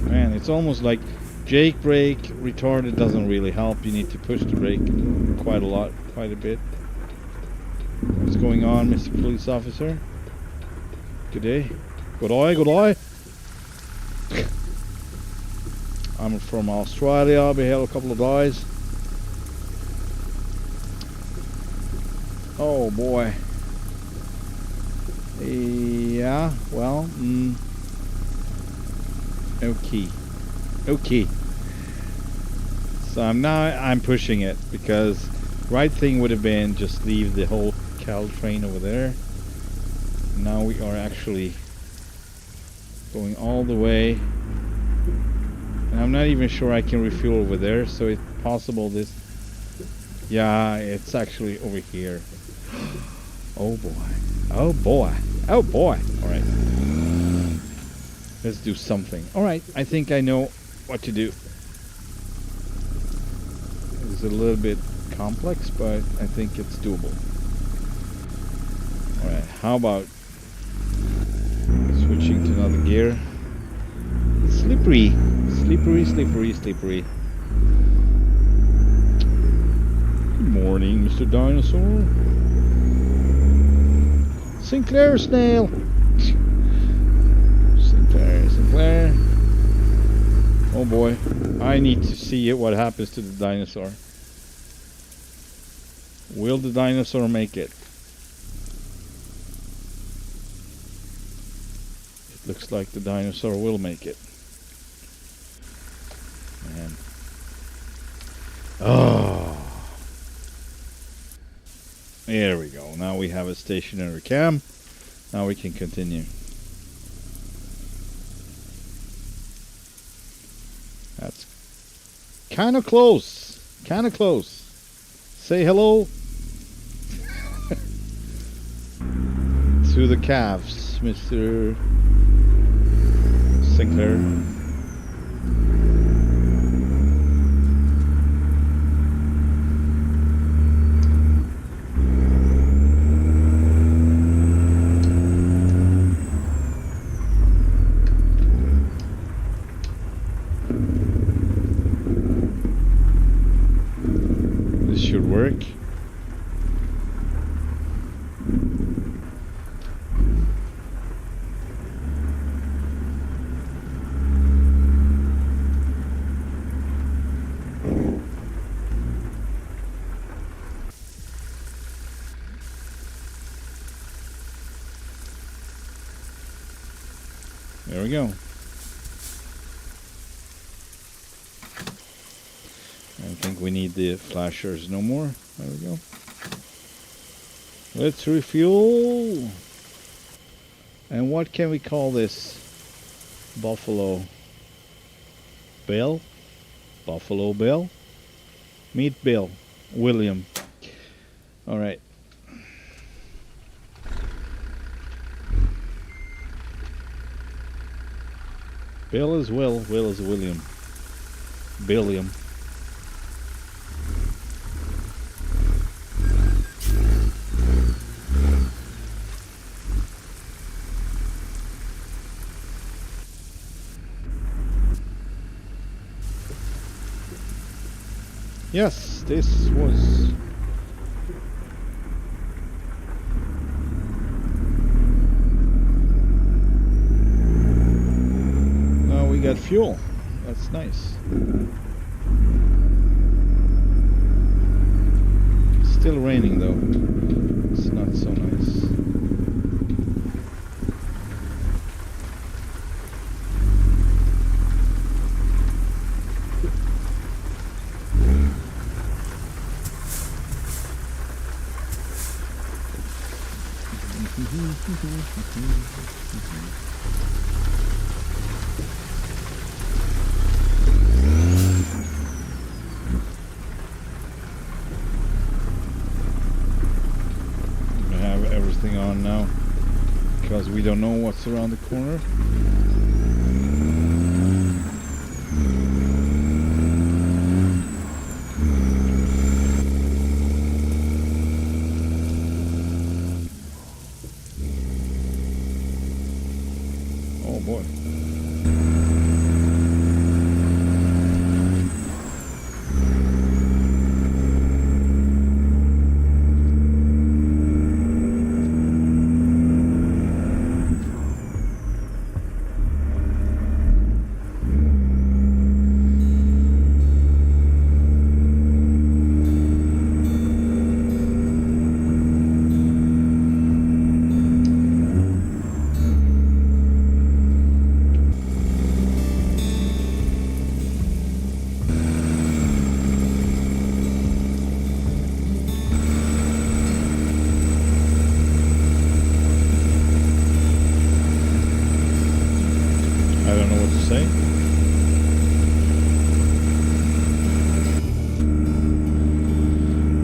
Man, it's almost like Jake brake, retarder doesn't really help. You need to push the brake quite a bit. What's going on, Mr. Police Officer? Good day. Good eye, good eye. I'm from Australia. I'll be here a couple of days. Oh boy. Yeah, well, okay. Okay. So I'm pushing it, because right thing would have been just leave the whole Cal train over there. Now we are actually going all the way, and I'm not even sure I can refuel over there, so it's possible this. Yeah, it's actually over here. Oh boy. Oh boy. Oh boy. Alright. Let's do something. Alright, I think I know what to do. It's a little bit complex, but I think it's doable. Alright, how about switching to another gear? Slippery. Slippery, slippery, slippery. Good morning, Mr. Dinosaur. Sinclair Snail. Sinclair. Oh boy. I need to see what happens to the dinosaur. Will the dinosaur make it? It looks like the dinosaur will make it. Man. Oh. There we go. Now we have a stationary cam. Now we can continue. That's kind of close. Kind of close. Say hello to the calves, Mr. Sinclair. This should work. There we go. I think we need the flashers no more. There we go. Let's refuel. And what can we call this? Buffalo Bill? Buffalo Bill. Meet Bill. William. Alright. Bill is Will. Will is William. Billiam. Yes, this was... Now we got fuel. That's nice. Still raining though. It's not so nice. I have everything on now because we don't know what's around the corner. Oh boy. I don't know what to say.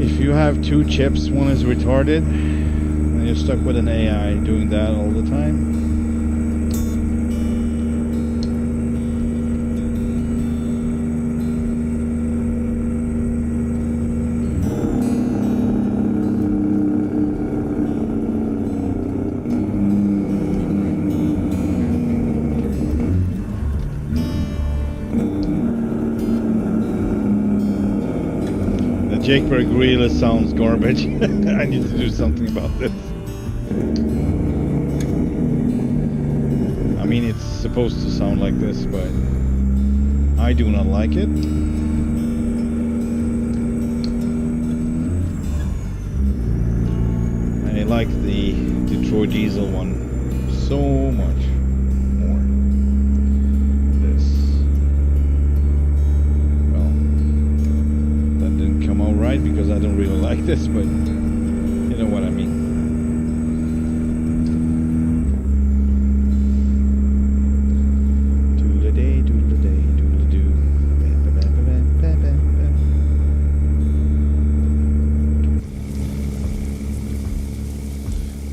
If you have two chips, one is retarded, and you're stuck with an AI doing that all the time. Jakeberg really sounds garbage. I need to do something about this. I mean, it's supposed to sound like this, but I do not like it. I like the Detroit diesel one so much more. This. All right, because I don't really like this, but you know what I mean. Doodle-a-day, doodle-a-day, doodle-a-doo.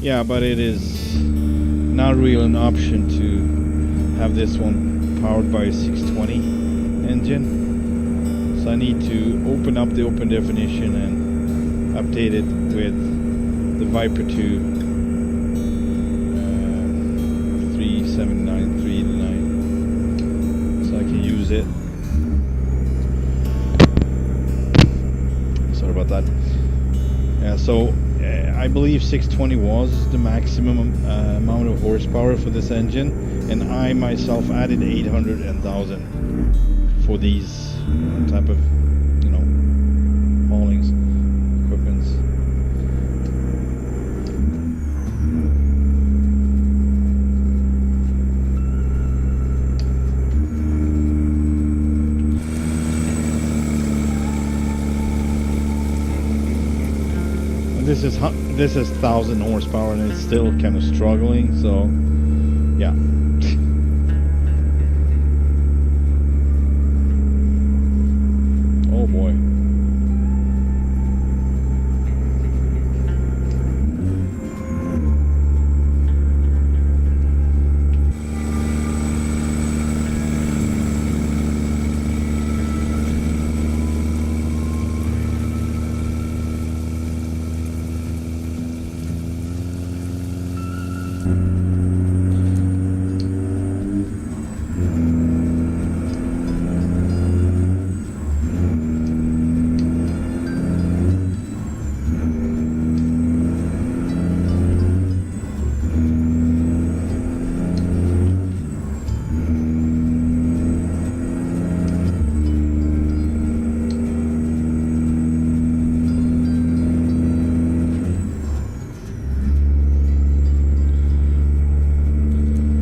Yeah, but it is not really an option to have this one powered by a 620 engine. So I need to open up the open definition and update it with the Viper 2 37939 so I can use it. Sorry about that. Yeah, so I believe 620 was the maximum amount of horsepower for this engine, and I myself added 800 and 1000 for these type of, you know, haulings, equipments. And this is 1000 horsepower, and it's still kind of struggling. So, yeah.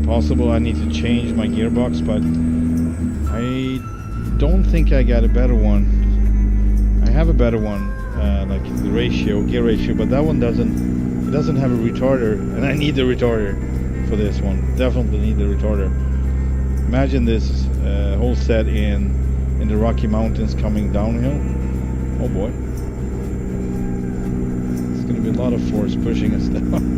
Possible I need to change my gearbox, but I don't think I got a better one. I have a better one, like the gear ratio, but that one doesn't have a retarder, and I need the retarder for this one. Definitely need the retarder. Imagine this whole set in the Rocky Mountains coming downhill. Oh boy, it's gonna be a lot of force pushing us down.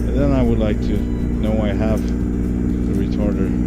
And then I would like to know I have the retarder.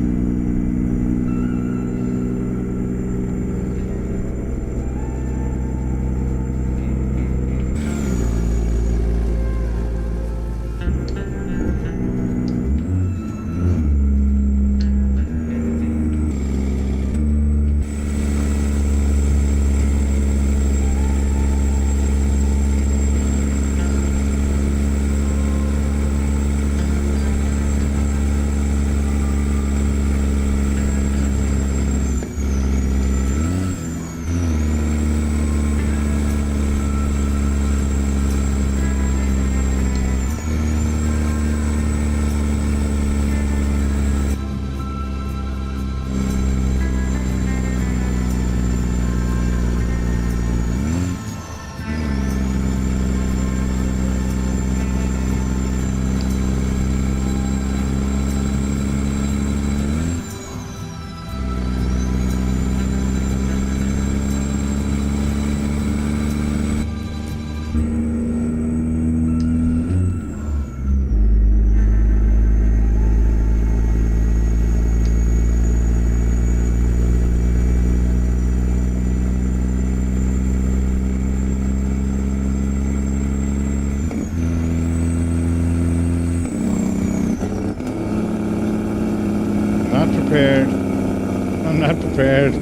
I'm not prepared.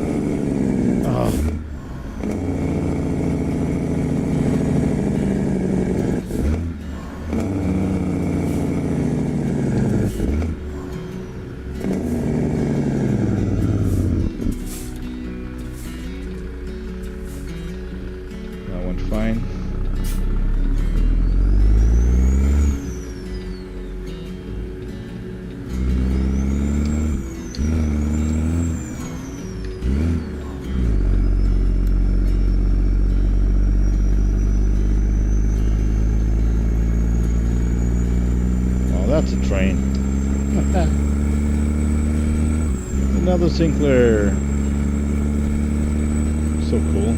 Oh. That went fine. That's a train. Another Sinclair. So cool.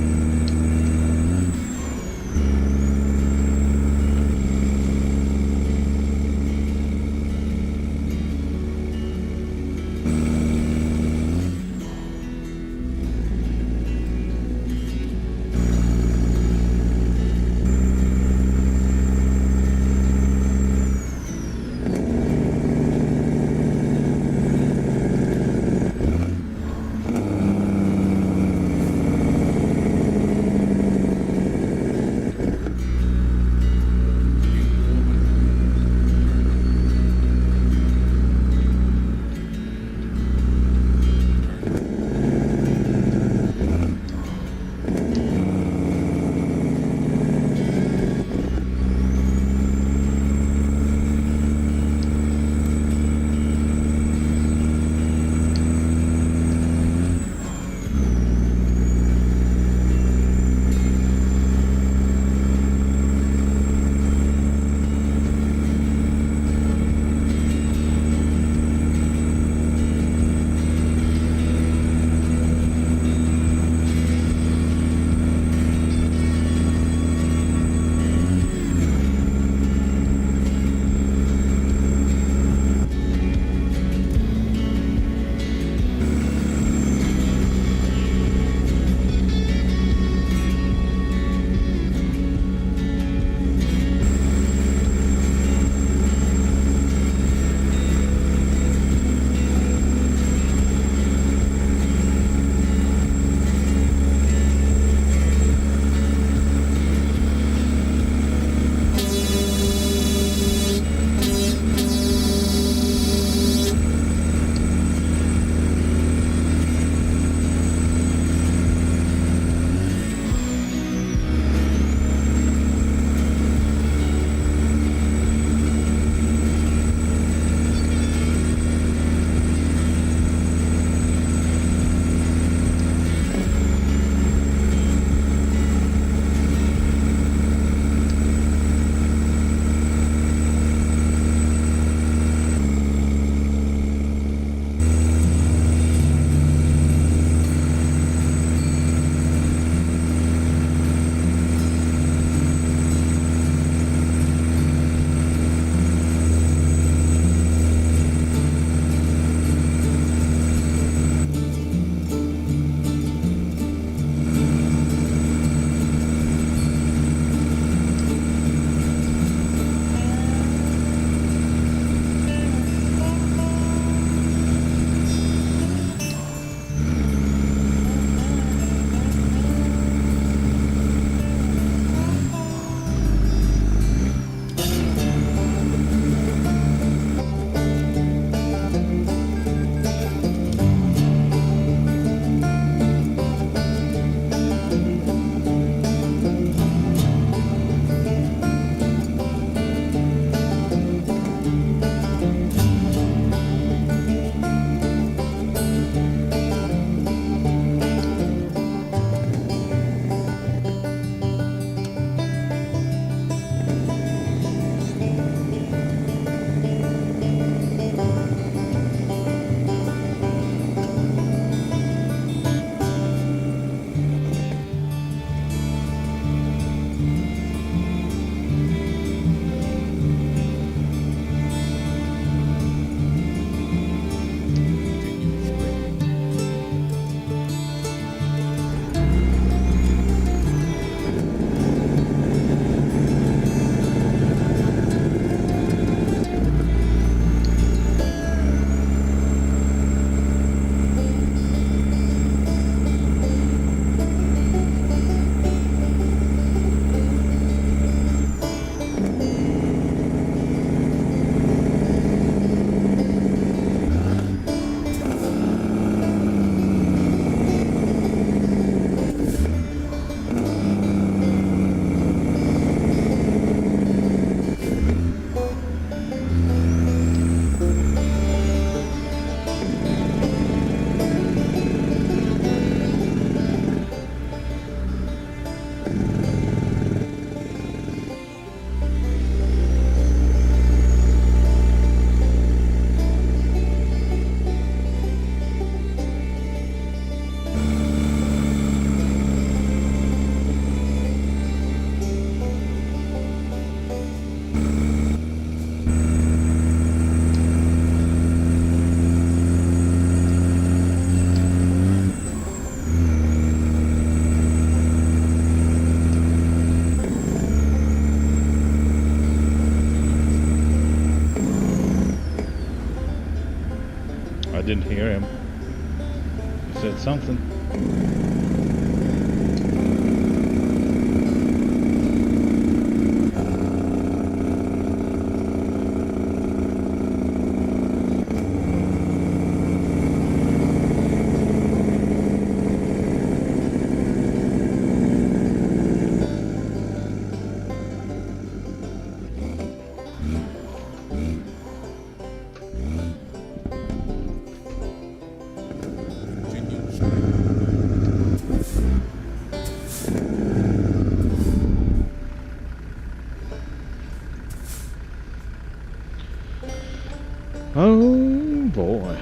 didn't hear him. He said something. Oh boy.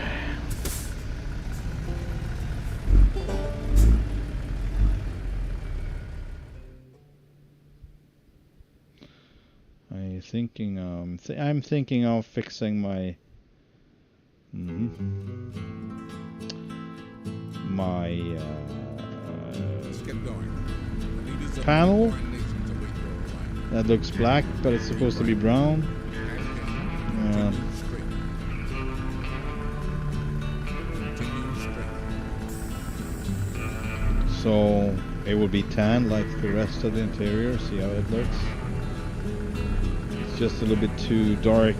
I'm thinking of fixing my Let's get going. panel that looks black, but it's supposed to be brown. So it will be tan like the rest of the interior. See how it looks? It's just a little bit too dark.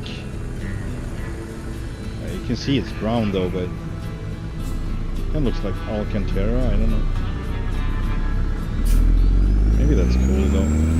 You can see it's brown though, but it looks like Alcantara. I don't know. Maybe that's cool though.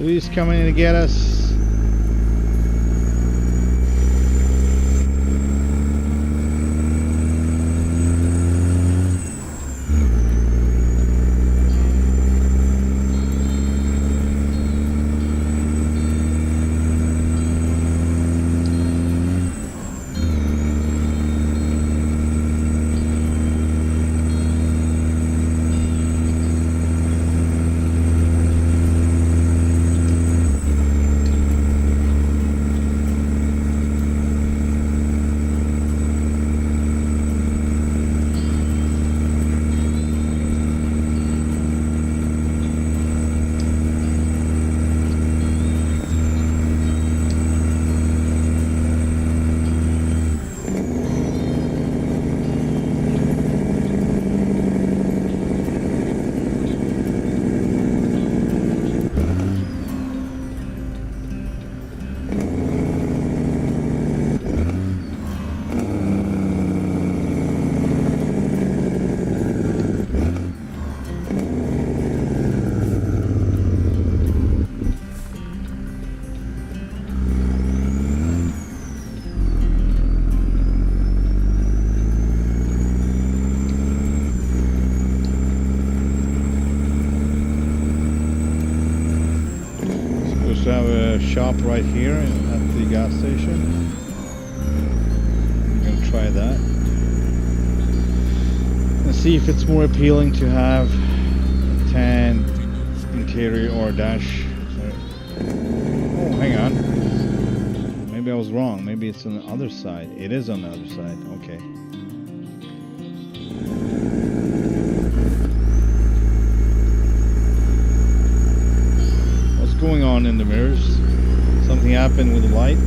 Police coming in to get us. To have a shop right here at the gas station. I'm gonna try that and see if it's more appealing to have a tan interior or dash. Oh, hang on. Maybe I was wrong. Maybe it's on the other side. It is on the other side. Okay. Going on in the mirrors? Something happened with the light?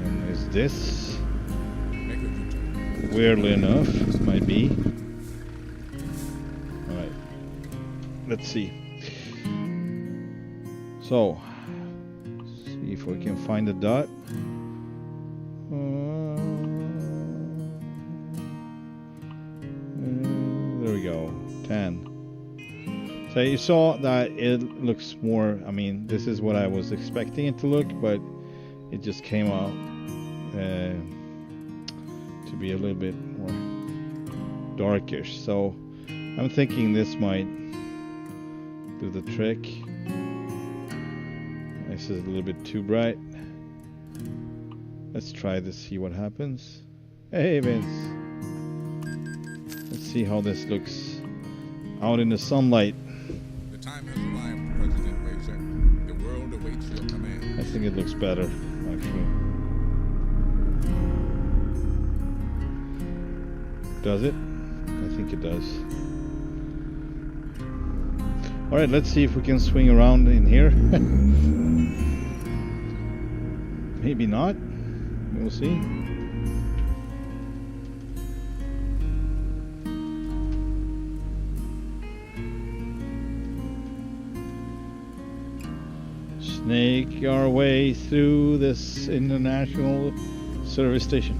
And is this, weirdly enough, this might be. Alright, let's see. So, see if we can find a dot. There we go, 10. So you saw that it looks more, I mean, this is what I was expecting it to look, but it just came out to be a little bit more darkish. So I'm thinking this might do the trick. This is a little bit too bright. Let's try this, see what happens. Hey Vince. Let's see how this looks out in the sunlight. The time has arrived, President Racer. The world awaits your command. I think it looks better, actually. Does it? I think it does. Alright, let's see if we can swing around in here. Maybe not. We'll see. Snake our way through this international service station.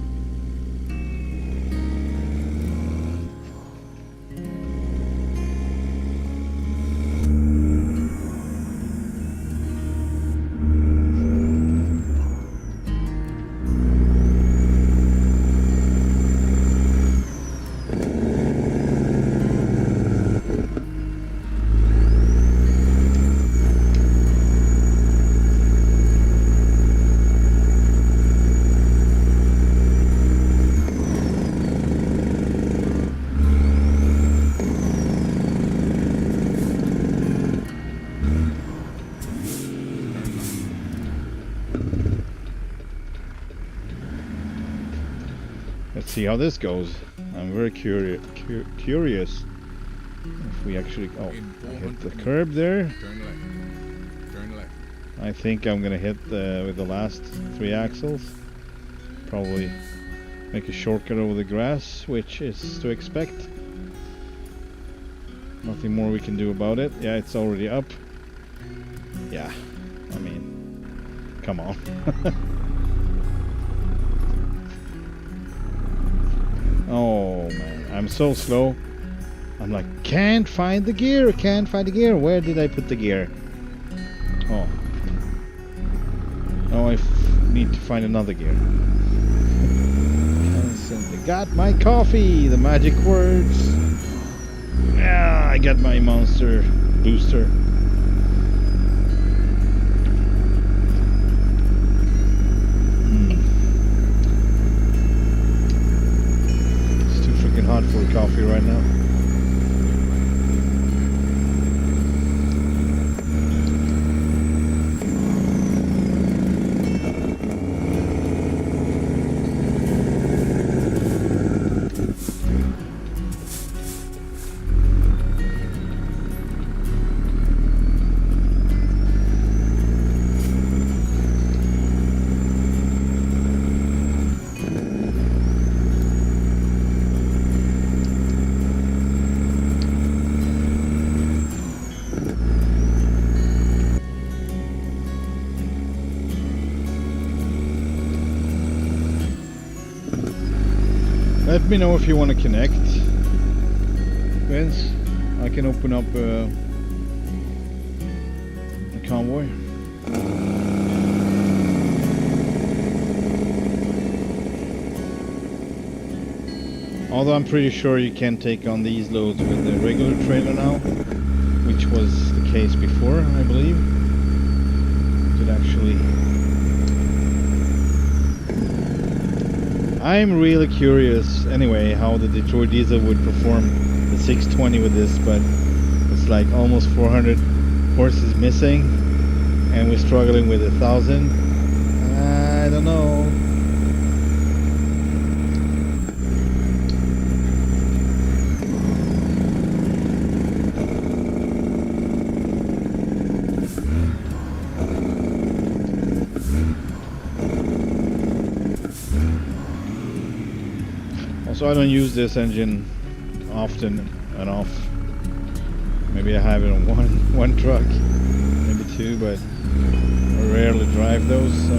Let's see how this goes. I'm very curious if we actually... Oh, I hit the curb there. Turn left. Turn left. I think I'm gonna hit with the last 3 axles. Probably make a shortcut over the grass, which is to expect. Nothing more we can do about it. Yeah, it's already up. Yeah, I mean, come on. Oh man, I'm so slow. I'm like, can't find the gear, can't find the gear. Where did I put the gear? Oh. Now I need to find another gear. Constantly got my coffee, the magic words. Yeah, I got my monster booster. It's too freaking hot for coffee right now. Let me know if you want to connect, Vince. I can open up a convoy. Although I'm pretty sure you can take on these loads with the regular trailer now, which was the case before, I believe. You could actually... I'm really curious anyway how the Detroit diesel would perform the 620 with this, but it's like almost 400 horses missing and we're struggling with 1,000. I don't know. So I don't use this engine often enough. Maybe I have it on one truck, maybe 2, but I rarely drive those. So.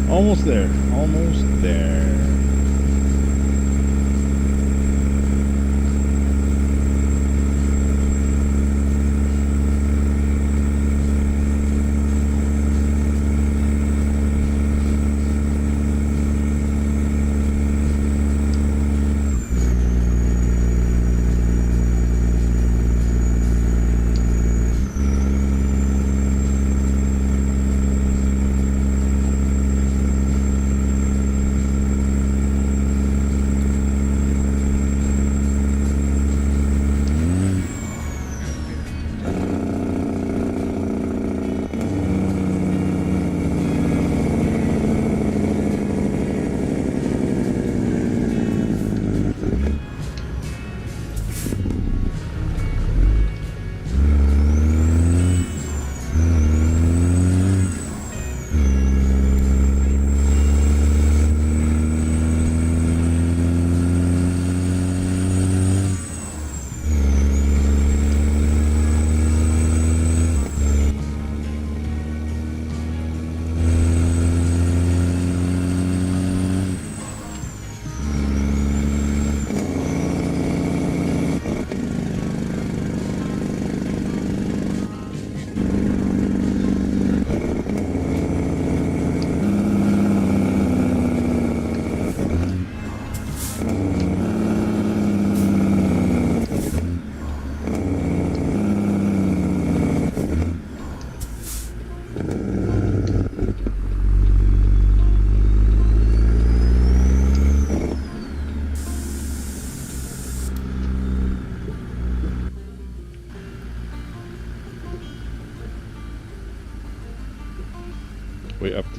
Almost there, almost there.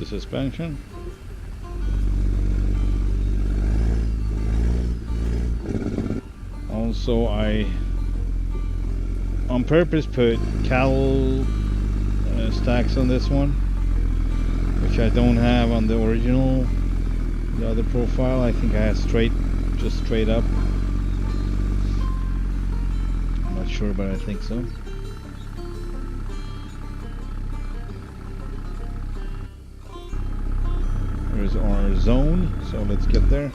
suspension. Also, I on purpose put cowl stacks on this one, which I don't have on the original, the other profile. I think I have just straight up. I'm not sure, but I think so. There's our zone, so let's get there.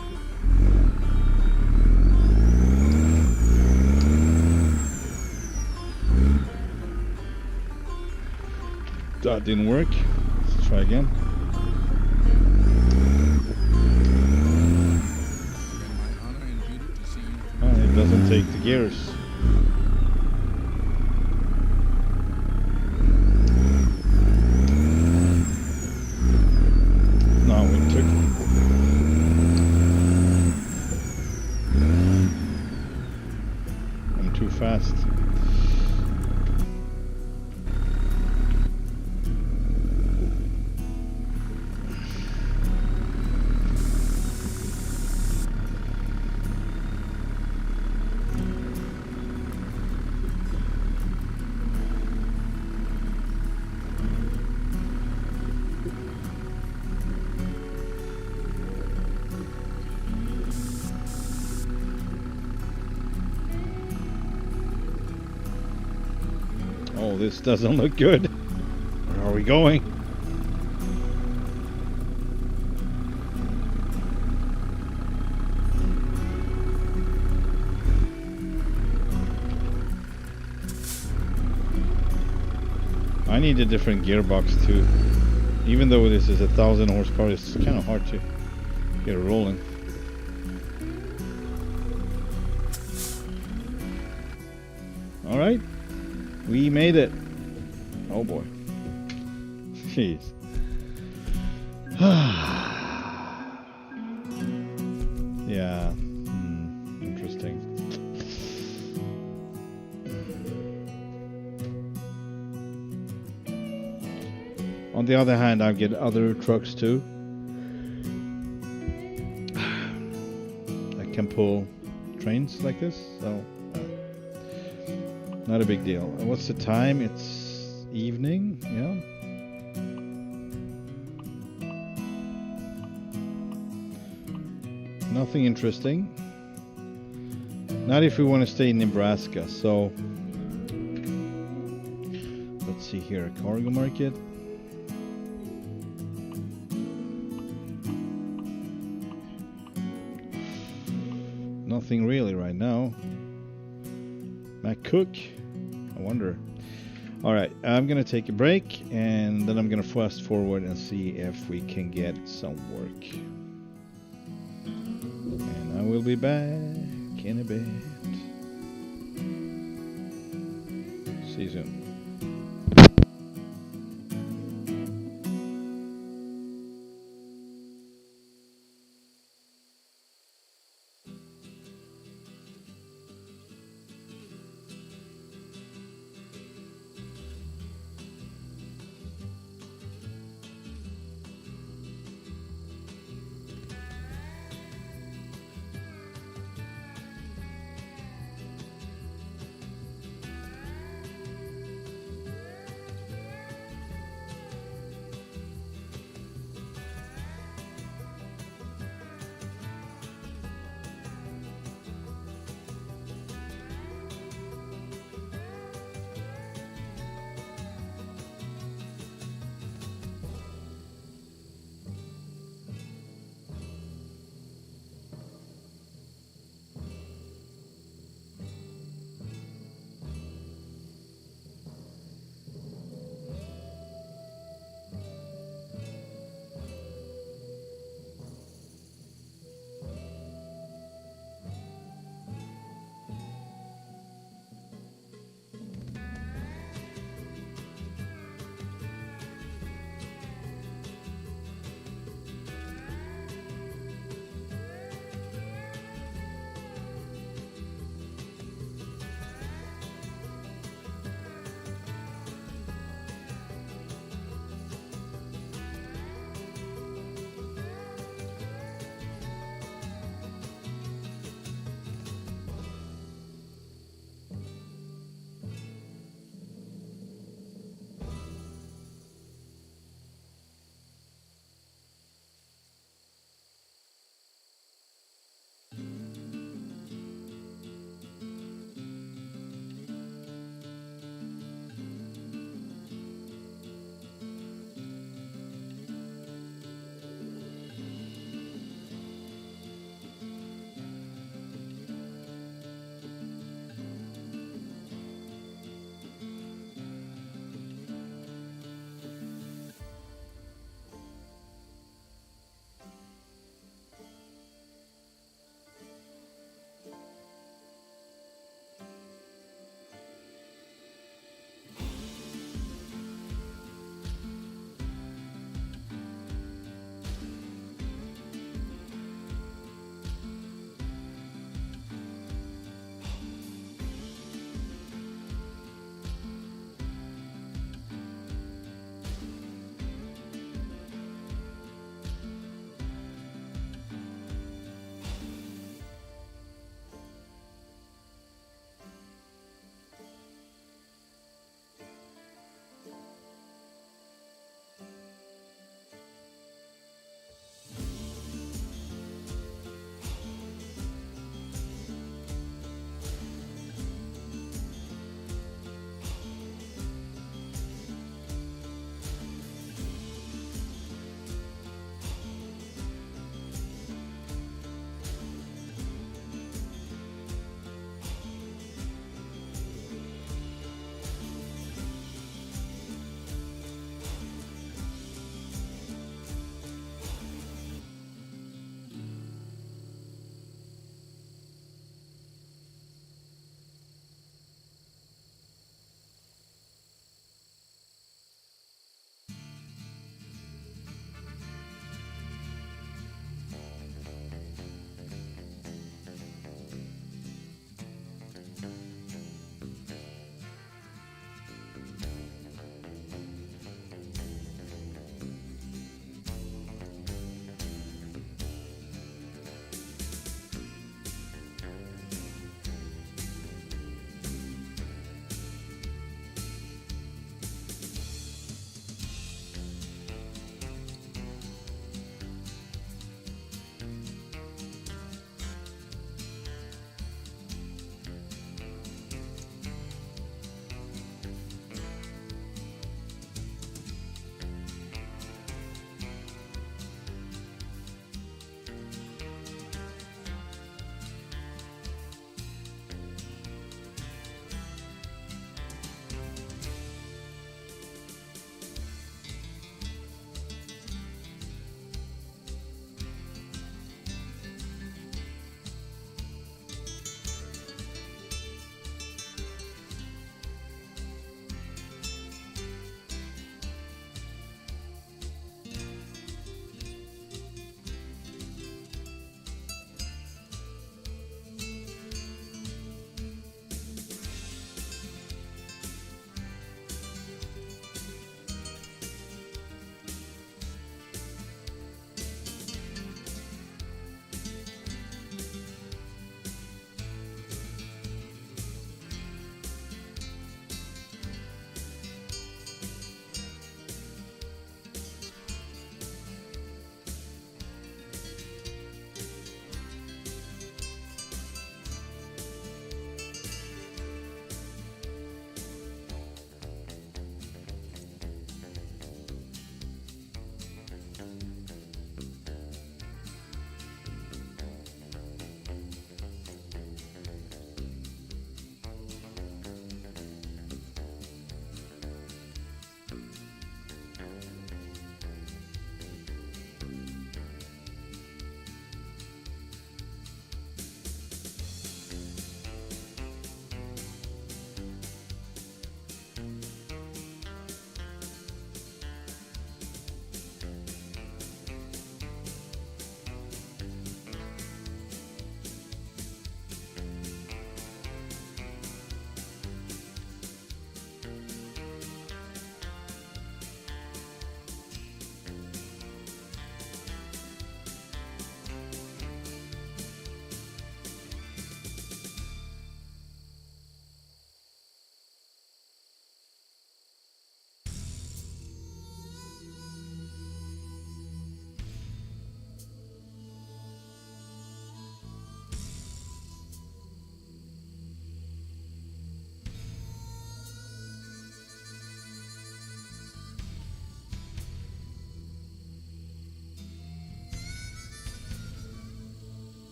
That didn't work. Let's try again. Oh, it doesn't take the gears. No, it took. I'm too fast. Oh, this doesn't look good. Where are we going? I need a different gearbox too. Even though this is 1,000 horsepower, it's kind of hard to get rolling. All right. We made it. Oh boy. Jeez. Yeah. Interesting. On the other hand, I get other trucks too. I can pull trains like this, so not a big deal. What's the time? It's evening, yeah. Nothing interesting. Not if we want to stay in Nebraska. So let's see here, cargo market. Nothing really right now. Cook, I wonder. All right, I'm gonna take a break and then I'm gonna fast forward and see if we can get some work. And I will be back in a bit. See you soon.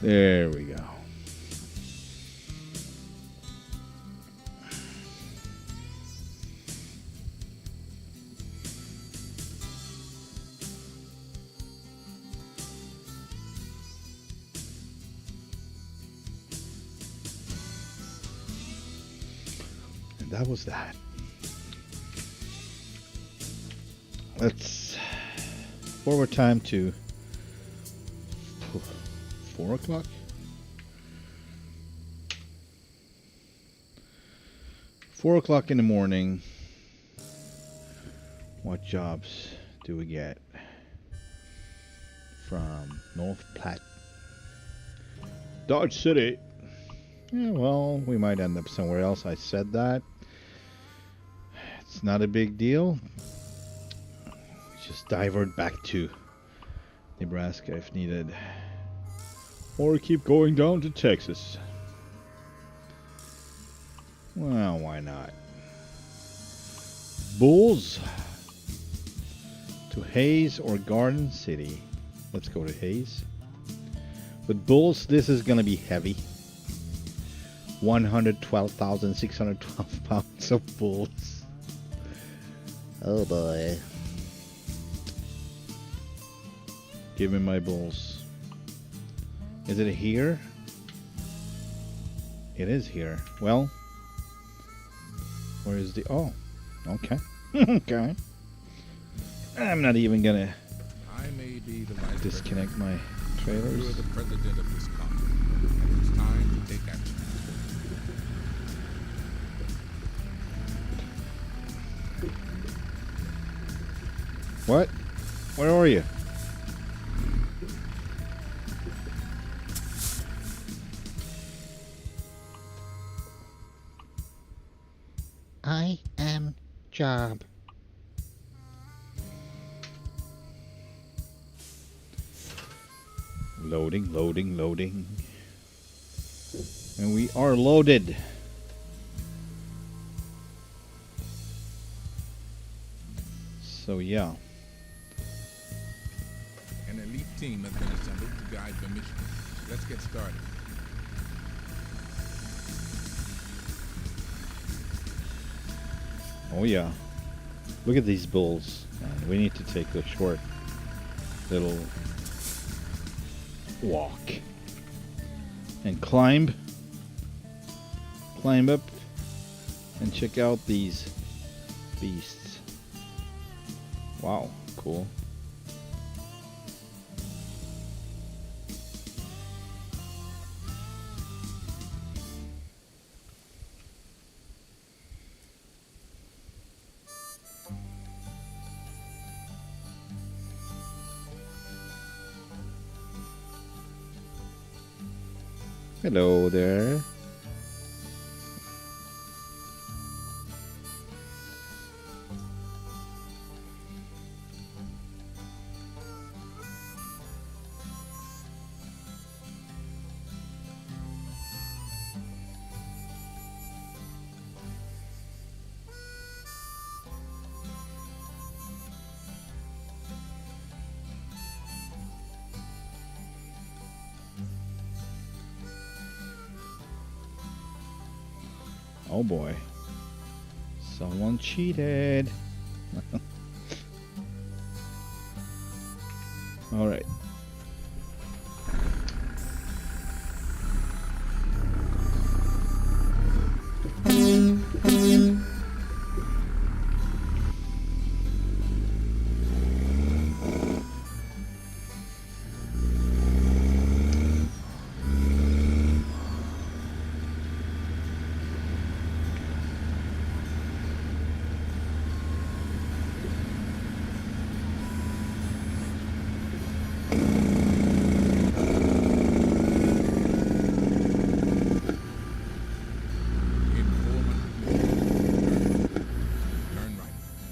There we go. And that was that. Let's forward time to 4 o'clock. 4 o'clock in the morning. What jobs do we get from North Platte? Dodge City. Yeah, well, we might end up somewhere else. I said that. It's not a big deal. Just divert back to Nebraska if needed. Or keep going down to Texas. Well, why not? Bulls to Hayes or Garden City. Let's go to Hayes. With Bulls, this is going to be heavy. 112,612 pounds of bulls. Oh boy. Give me my bulls. Is it here? It is here. Well, where is the... Oh, okay. Okay. I'm not even gonna I may be the vice disconnect president. my trailers. You are the president of this company, and it's time to take action. What? Where are you? I am Job. Loading, loading, loading. And we are loaded. So yeah. An elite team has been assembled to guide the mission. Let's get started. Oh yeah. Look at these bulls. Man, we need to take a short little walk and climb up and check out these beasts. Wow, cool. Hello there. Oh boy. Someone cheated. All right.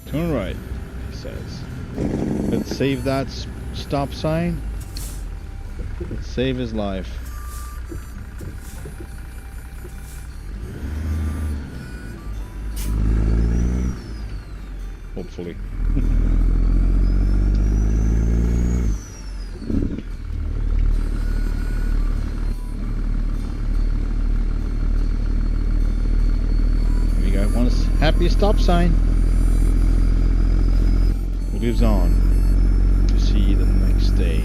Turn right, he says. Let's save that stop sign. Let's save his life. Hopefully. happy stop sign. Who lives on to see the next day.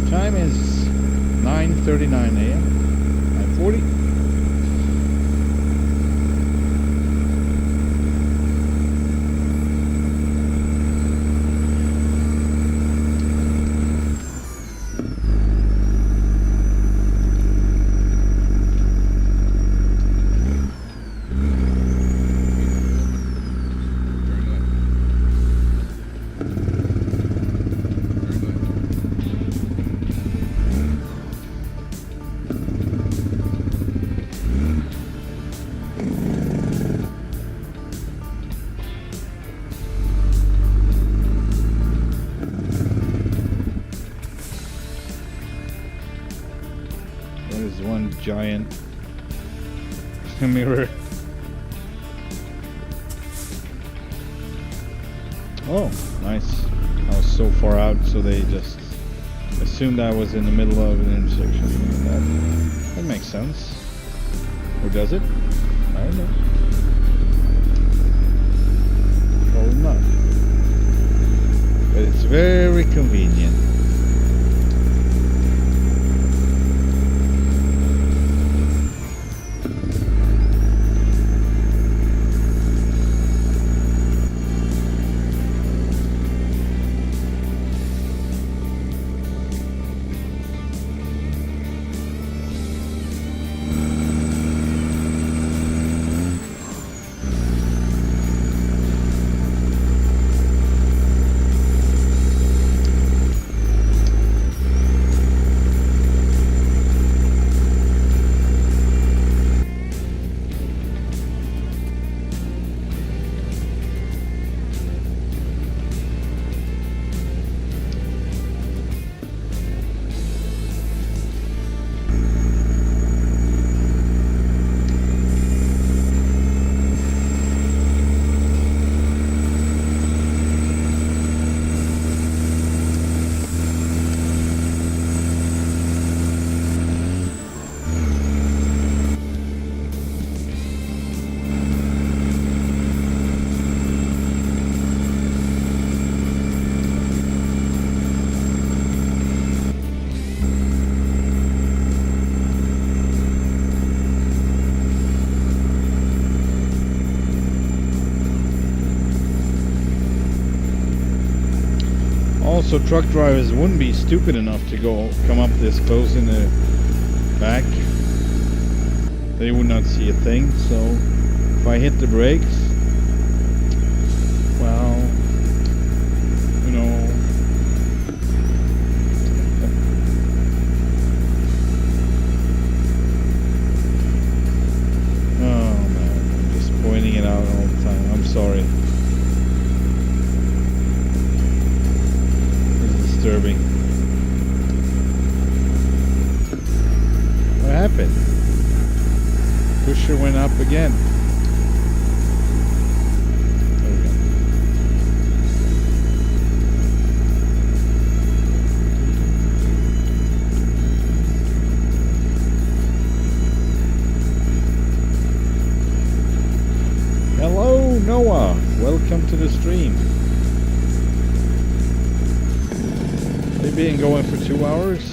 Time is 9:39 a.m. 9:40. There's one giant mirror. Oh, nice. I was so far out, so they just assumed I was in the middle of an intersection. That makes sense. Or does it? I don't know. Probably not. But it's very convenient. Also, truck drivers wouldn't be stupid enough to come up this close in the back. They would not see a thing. So if I hit the brakes, well, you know, oh man, I'm just pointing it out all the time. I'm sorry. Disturbing. What happened? Pusher went up again. There we go. Hello, Noah. Welcome to the stream. They've been going for 2 hours.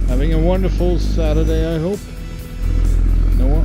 Having a wonderful Saturday, I hope. Noah?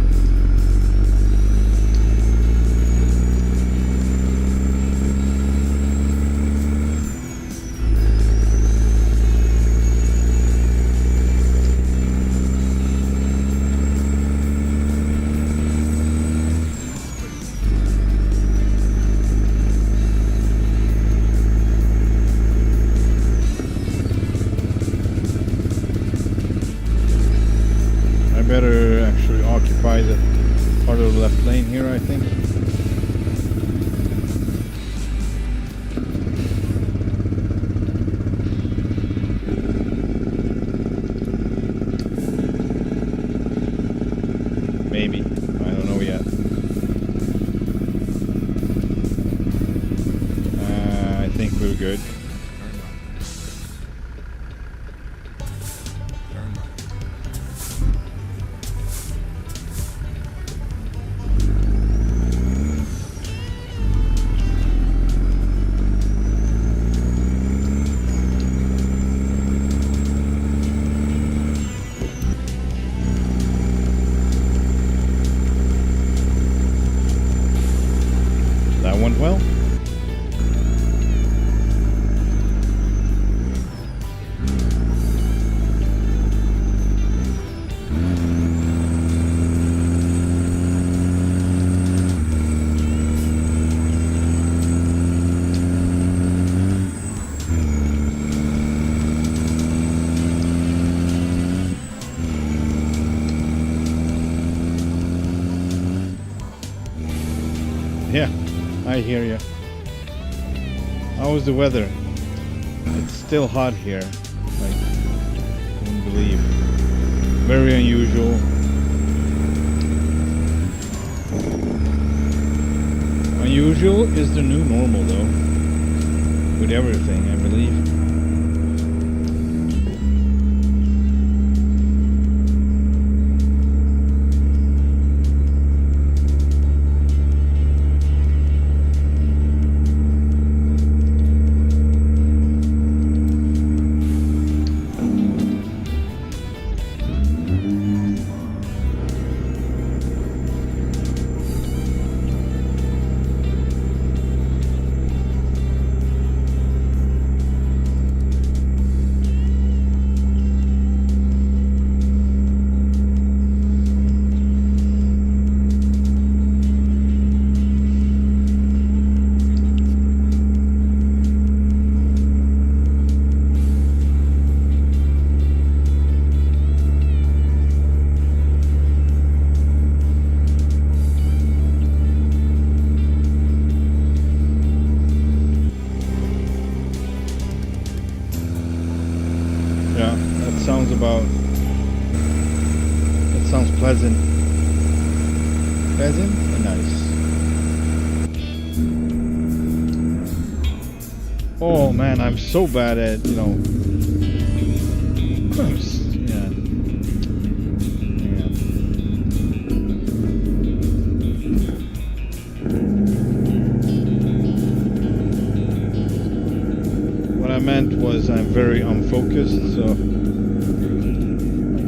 we're good. Turn right. Turn right. That went well. Yeah, I hear you. How is the weather? It's still hot here. Like, I couldn't believe. Very unusual. Unusual is the new normal, though. With everything, I believe. Yeah, that sounds pleasant. Pleasant and nice. Oh man, I'm so bad at, yeah. What I meant was I'm very unfocused, so I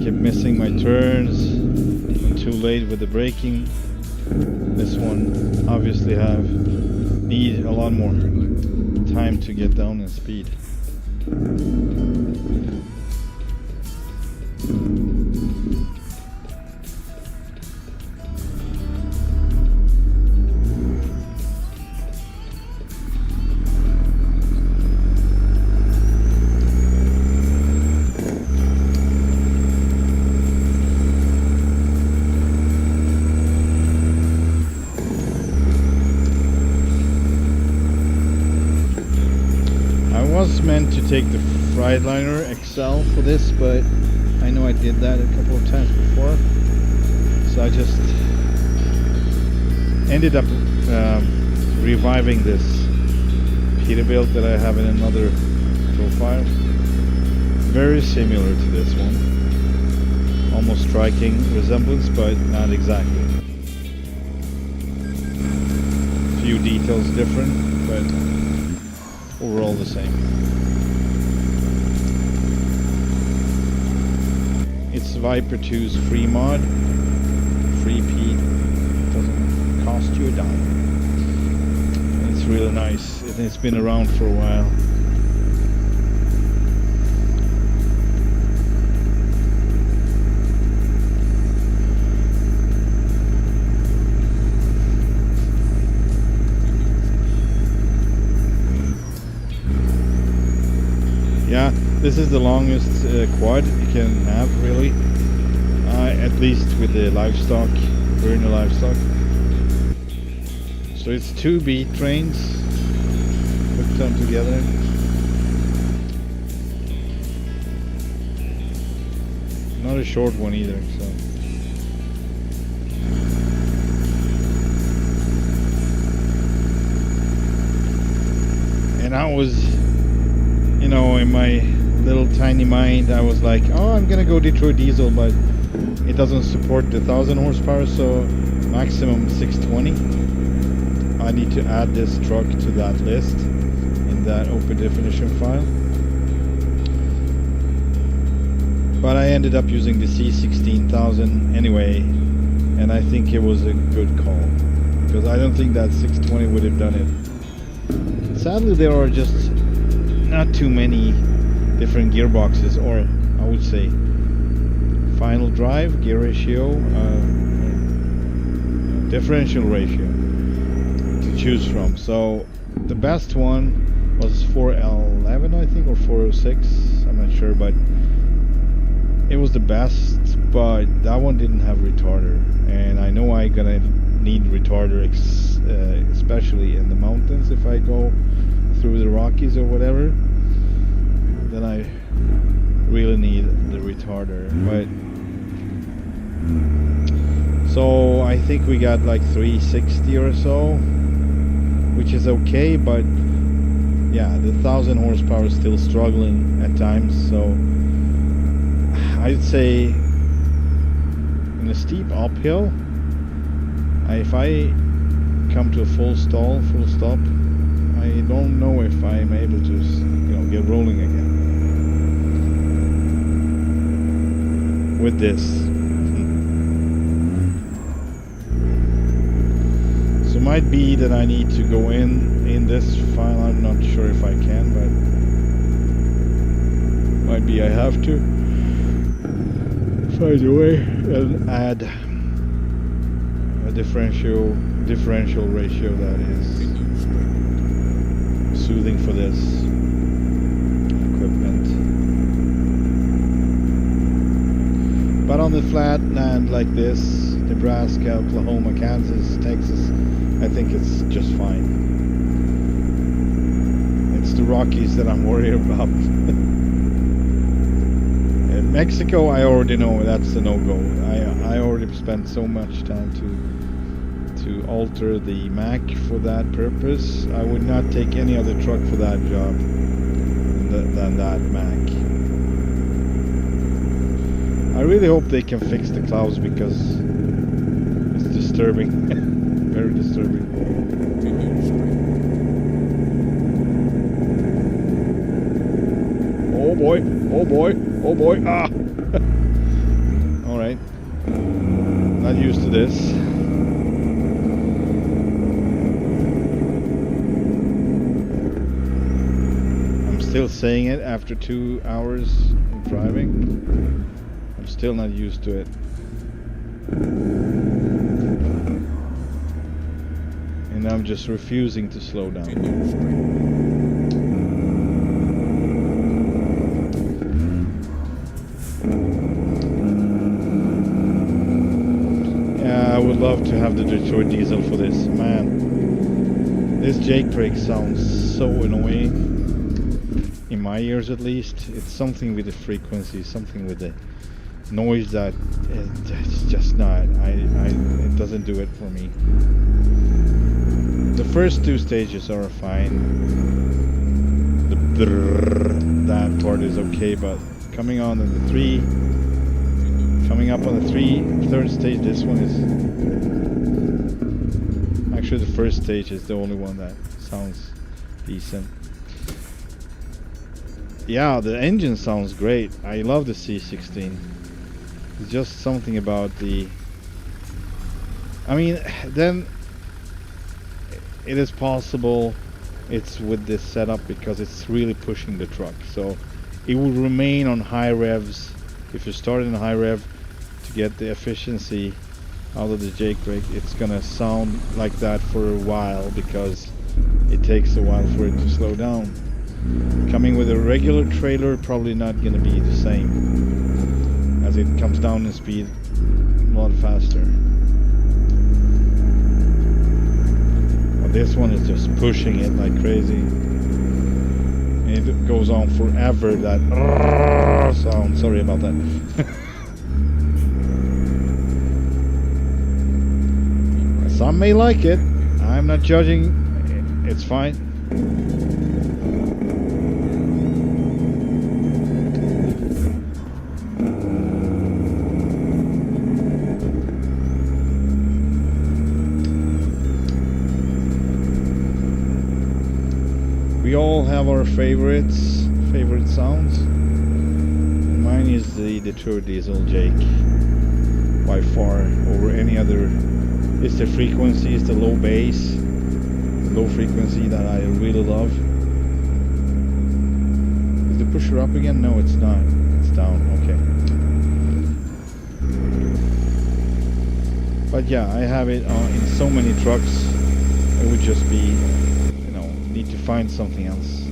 kept missing my turns. I'm too late with the braking. This one obviously need a lot more time to get down in speed. I was meant to take the Freightliner XL for this, but I know I did that a couple of times before, so I just ended up reviving this Peterbilt that I have in another profile. Very similar to this one, almost striking resemblance, but not exactly. Few details different, but overall the same. It's Viper 2's free mod. Free P. Doesn't cost you a dime. It's really nice. It's been around for a while. Yeah, this is the longest quad you can have, really. At least with the livestock, Verna livestock. So it's 2 B trains hooked on together. Not a short one either, so. And I was you know, in my little tiny mind, I was like, oh, I'm gonna go Detroit diesel, but it doesn't support the 1000 horsepower, so maximum 620. I need to add this truck to that list in that open definition file. But I ended up using the C16,000 anyway, and I think it was a good call, because I don't think that 620 would have done it. Sadly, there are just not too many different gearboxes, or I would say final drive, gear ratio, differential ratio to choose from. So the best one was 411, I think, or 406, I'm not sure, but it was the best. But that one didn't have retarder, and I know I'm gonna need retarder especially in the mountains. If I go through the Rockies or whatever, then I really need the retarder. But so I think we got like 360 or so, which is okay, but yeah, the 1000 horsepower is still struggling at times. So I'd say in a steep uphill, if I come to a full stop, I don't know if I'm able to, get rolling again with this. So might be that I need to go in this file. I'm not sure if I can, but might be I have to find a way and add a differential ratio that is soothing for this equipment. But on the flat land like this, Nebraska, Oklahoma, Kansas, Texas, I think it's just fine. It's the Rockies that I'm worried about. In Mexico, I already know that's a no-go. I already spent so much time to alter the Mac for that purpose. I would not take any other truck for that job than that Mac. I really hope they can fix the clouds, because it's disturbing. Very disturbing. Oh boy, oh boy, oh boy, ah! Alright. Not used to this. I'm still saying it after 2 hours of driving. I'm still not used to it. And I'm just refusing to slow down. Yeah, I would love to have the Detroit diesel for this. Man, this jake brake sounds so annoying. In my ears at least. It's something with the frequency, something with the noise that it's just not. It doesn't do it for me. The first two stages are fine. That part is okay, but coming on in the coming up on the third stage, this one is actually the first stage is the only one that sounds decent. Yeah, the engine sounds great. I love the C16. It's just something about the... I mean, then it is possible it's with this setup because it's really pushing the truck. So it will remain on high revs. If you start in high rev to get the efficiency out of the jake brake, it's gonna sound like that for a while because it takes a while for it to slow down. Coming with a regular trailer, probably not gonna be the same, as it comes down in speed a lot faster. But this one is just pushing it like crazy. And it goes on forever, that sound. Sorry about that. Some may like it. I'm not judging. It's fine. We all have our favorite sounds. Mine is the Detroit Diesel Jake, by far over any other. It's the frequency, it's the low bass, low frequency that I really love. Is the pusher up again? No, it's not. It's down. Okay. But yeah, I have it in so many trucks. It would just be, you know, need to find something else.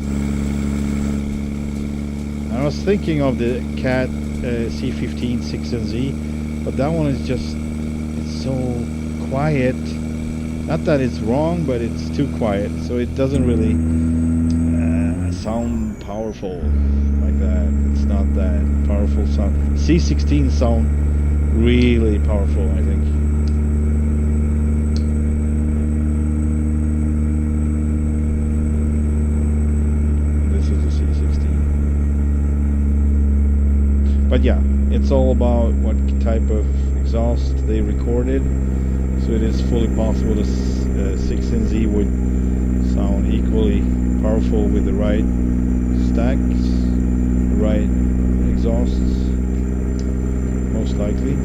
I was thinking of the CAT C16 6Z, but that one is just, it's so quiet. Not that it's wrong, but it's too quiet, so it doesn't really sound powerful like that. It's not that powerful sound. C16 sound really powerful, I think. But yeah, it's all about what type of exhaust they recorded. So it is fully possible the 16Z would sound equally powerful with the right stacks, the right exhausts, most likely.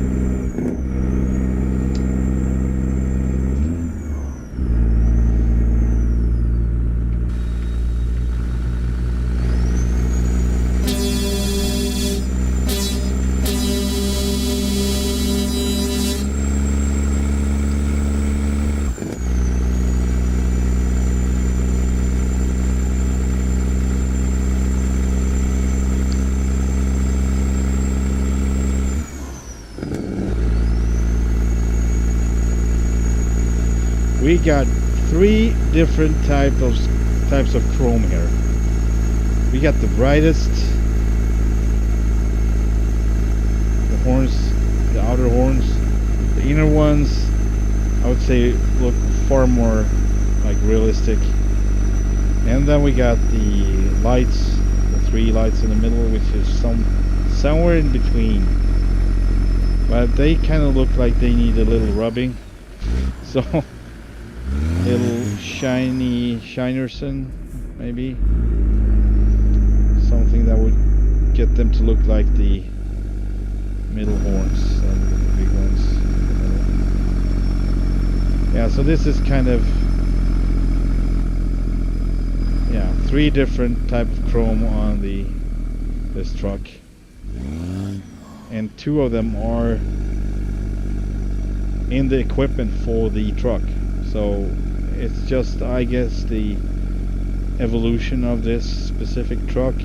We got 3 different types of chrome here. We got the brightest, the horns, the outer horns. The inner ones, I would say, look far more like realistic. And then we got the lights, the 3 lights in the middle, which is somewhere in between. But they kind of look like they need a little rubbing. So. Little shinerson, maybe something that would get them to look like the middle horns, the big ones. Yeah, so this is kind of, yeah, 3 different types of chrome on this truck, and 2 of them are in the equipment for the truck. So it's just, I guess, the evolution of this specific truck.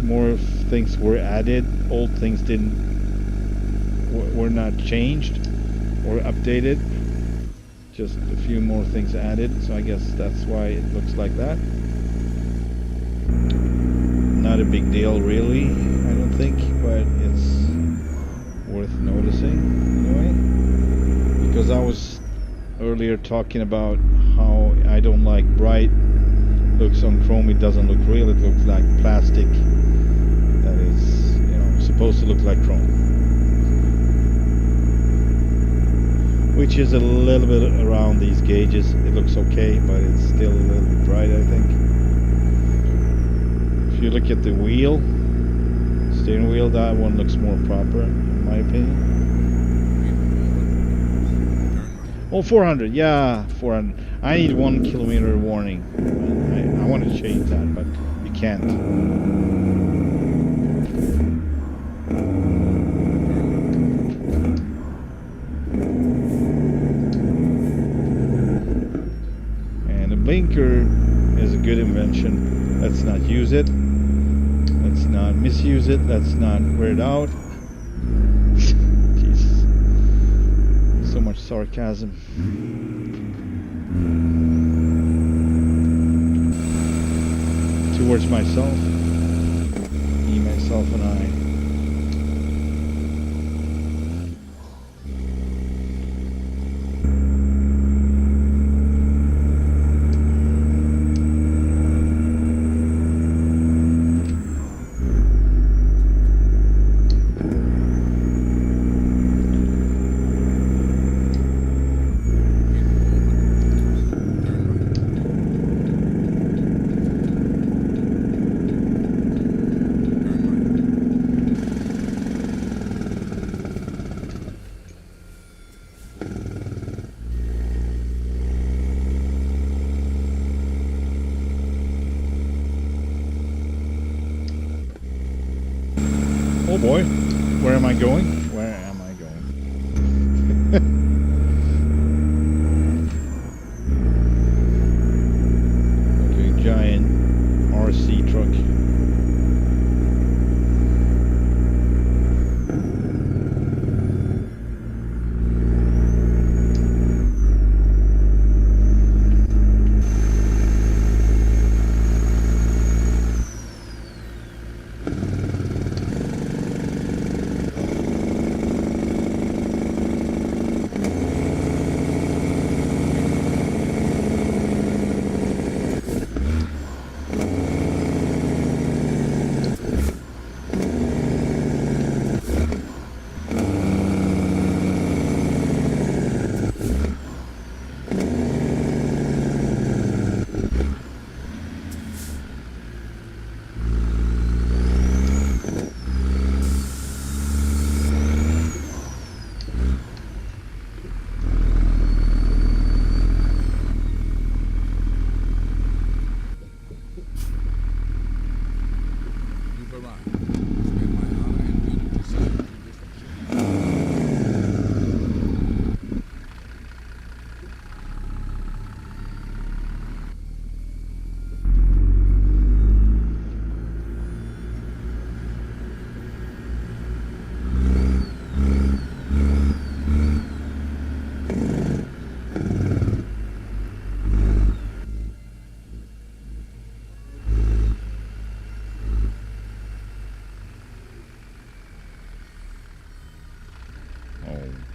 More things were added, old things were not changed or updated. Just a few more things added, so I guess that's why it looks like that. Not a big deal really, I don't think, but it's worth noticing anyway. Because I was earlier talking about how I don't like bright looks on chrome. It doesn't look real, it looks like plastic that is, you know, supposed to look like chrome, which is a little bit around these gauges. It looks okay, but it's still a little bit bright, I think. If you look at the wheel, steering wheel, that one looks more proper in my opinion. Oh, 400, yeah, 400. I need 1 kilometer warning. I want to change that, but you can't. And the blinker is a good invention. Let's not use it. Let's not misuse it. Let's not wear it out. So much sarcasm. Towards myself, me, myself, and I. Oh boy, where am I going? Where am I going? Okay, giant RC truck.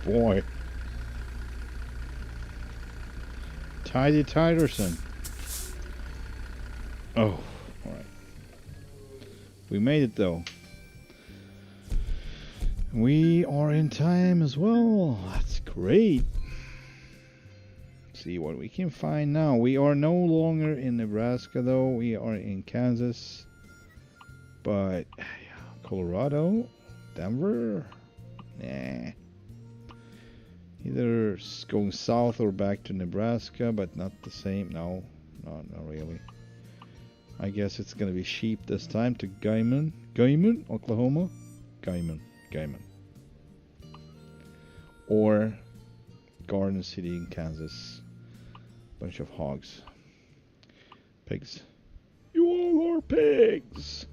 Boy. Tidy Tiderson. Oh, alright. We made it though. We are in time as well. That's great. See what we can find now. We are no longer in Nebraska though. We are in Kansas. But Colorado? Denver? Nah. Either going south or back to Nebraska, but not the same. No, not really. I guess it's gonna be sheep this time to Guymon, Oklahoma, Guymon, or Garden City in Kansas. Bunch of hogs, pigs. You all are pigs.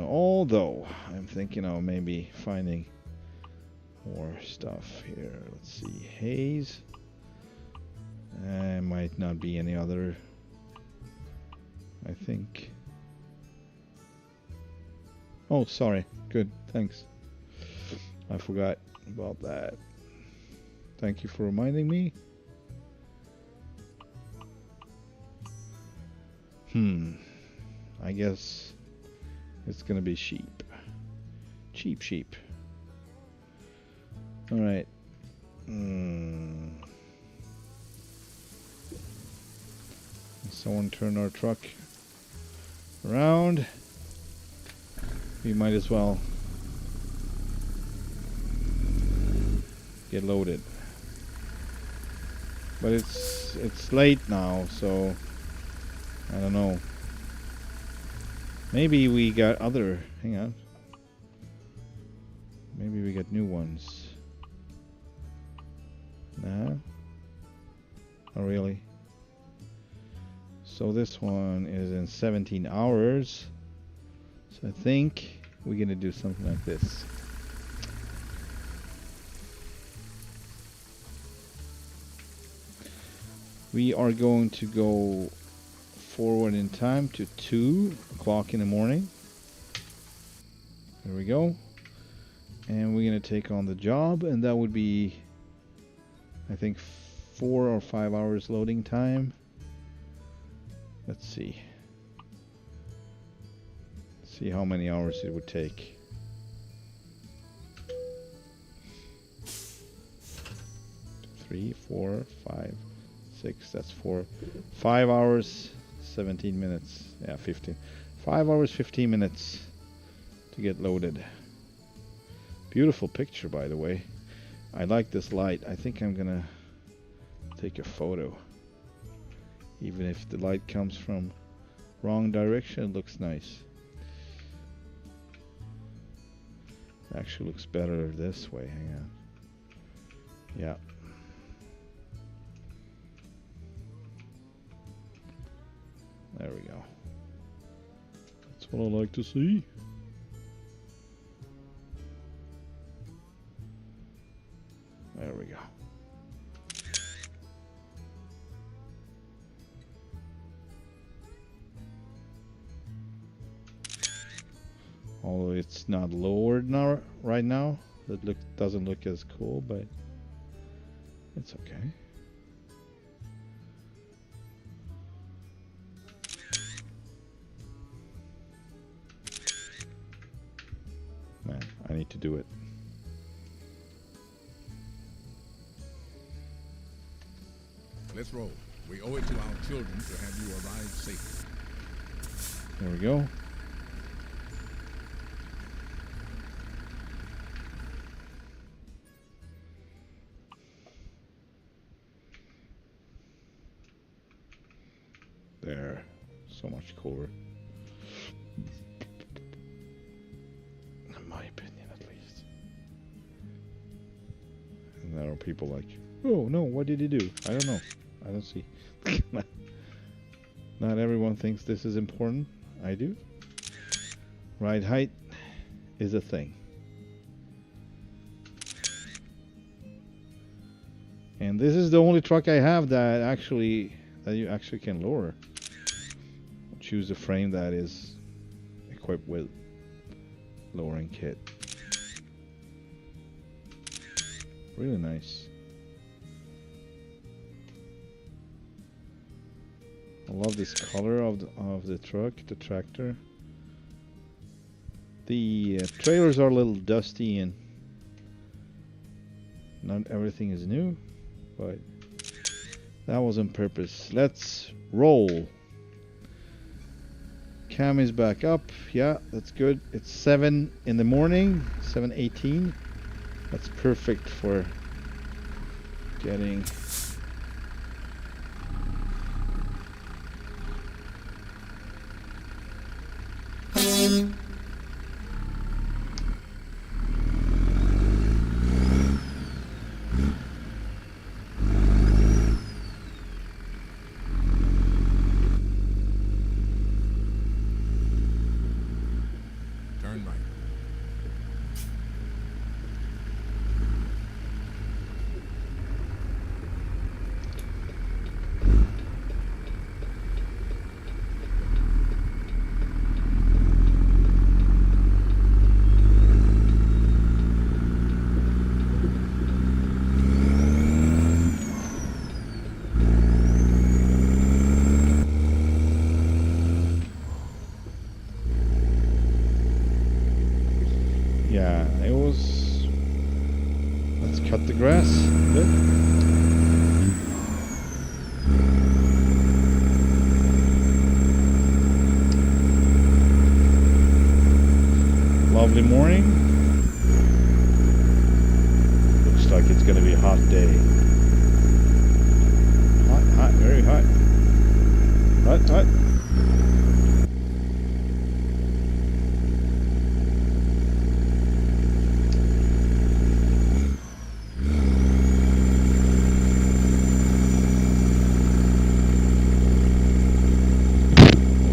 Although I'm thinking of maybe finding more stuff here. Let's see, haze. Might not be any other. I think. Oh, sorry. Good. Thanks. I forgot about that. Thank you for reminding me. I guess it's gonna be sheep. Cheap sheep. Alright. Someone turn our truck around. We might as well get loaded. But it's late now, so I don't know. Maybe we got other. Hang on. Maybe we got new ones. Nah. Not really. So this one is in 17 hours. So I think we're gonna do something like this. We are going to go forward in time to 2 o'clock in the morning. There we go. And we're going to take on the job, and that would be, I think, 4 or 5 hours loading time. Let's see. See how many hours it would take. Three, 4, 5, 6. That's 4. 5 hours, 17 minutes. Yeah, 15. 5 hours, 15 minutes to get loaded. Beautiful picture, by the way. I like this light. I think I'm gonna take a photo. Even if the light comes from wrong direction, it looks nice. Actually looks better this way. Hang on. Yeah. There we go. That's what I like to see. There we go. Although it's not lowered now, right now, it doesn't look as cool, but it's okay. Man, I need to do it. Let's roll. We owe it to our children to have you arrive safely. There we go. There. So much cooler. In my opinion, at least. And there are people like, oh no, what did he do? I don't know. I don't see. Not everyone thinks this is important. I do. Ride height is a thing. And this is the only truck I have that you actually can lower. Choose a frame that is equipped with lowering kit. Really nice. I love this color of the truck, the tractor. The trailers are a little dusty and not everything is new, but that was on purpose. Let's roll. Cam is back up. Yeah, that's good. It's 7 in the morning, 7:18. That's perfect for getting Turn right. Yeah, it was. Let's cut the grass a bit. Lovely morning. Looks like it's gonna be a hot day. Hot, very hot. Hot.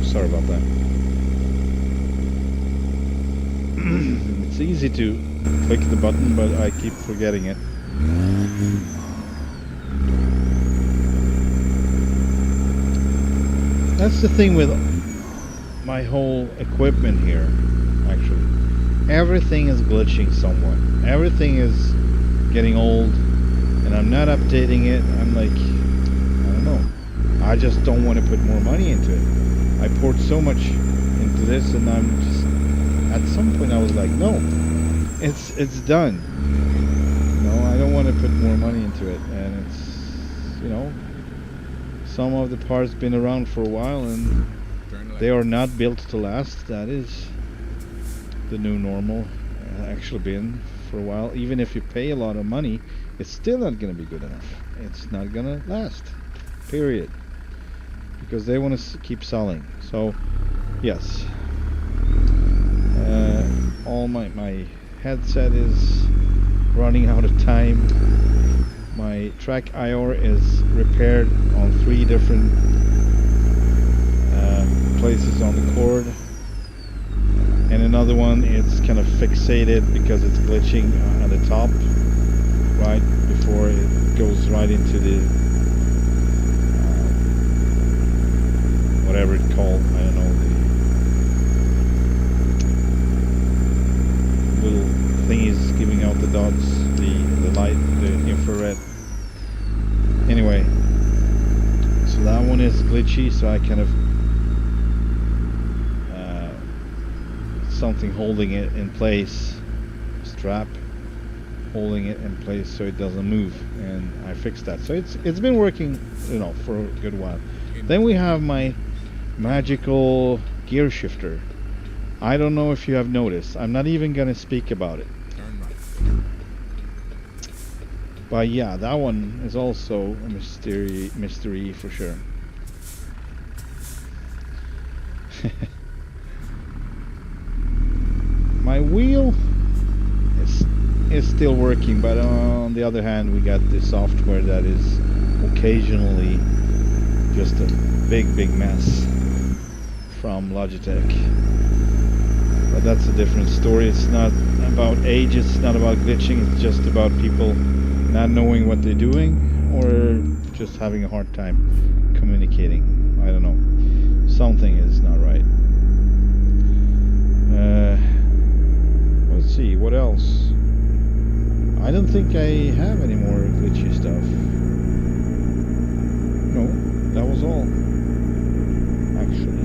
Sorry about that. It's easy to click the button, but I keep forgetting it. That's the thing with my whole equipment here, actually. Everything is glitching somewhat. Everything is getting old, and I'm not updating it. I'm like, I don't know. I just don't want to put more money into it. I poured so much into this, and I'm just, at some point I was like, no, it's done. No, I don't want to put more money into it. And it's, you know, some of the parts been around for a while and they are not built to last. That is the new normal. Actually been for a while. Even if you pay a lot of money, it's still not going to be good enough. It's not going to last, period. because they want to keep selling. So yes, all my headset is running out of time. My track IR is repaired on 3 different places on the cord, and another one it's kind of fixated because it's glitching at the top right before it goes right into the whatever it's called, I don't know, the little thingies giving out the dots, the light, the infrared. Anyway, so that one is glitchy, so I kind of something holding it in place, strap holding it in place so it doesn't move, and I fixed that. So it's been working, you know, for a good while. Then we have my magical gear shifter. I don't know if you have noticed. I'm not even gonna speak about it. But yeah, that one is also a mystery for sure. My wheel is still working, but on the other hand, we got the software that is occasionally just a big mess from Logitech. But that's a different story. It's not about age, it's not about glitching, it's just about people not knowing what they're doing or just having a hard time communicating. I don't know. Something is not right. Let's see, what else? I don't think I have any more glitchy stuff. No, that was all, actually.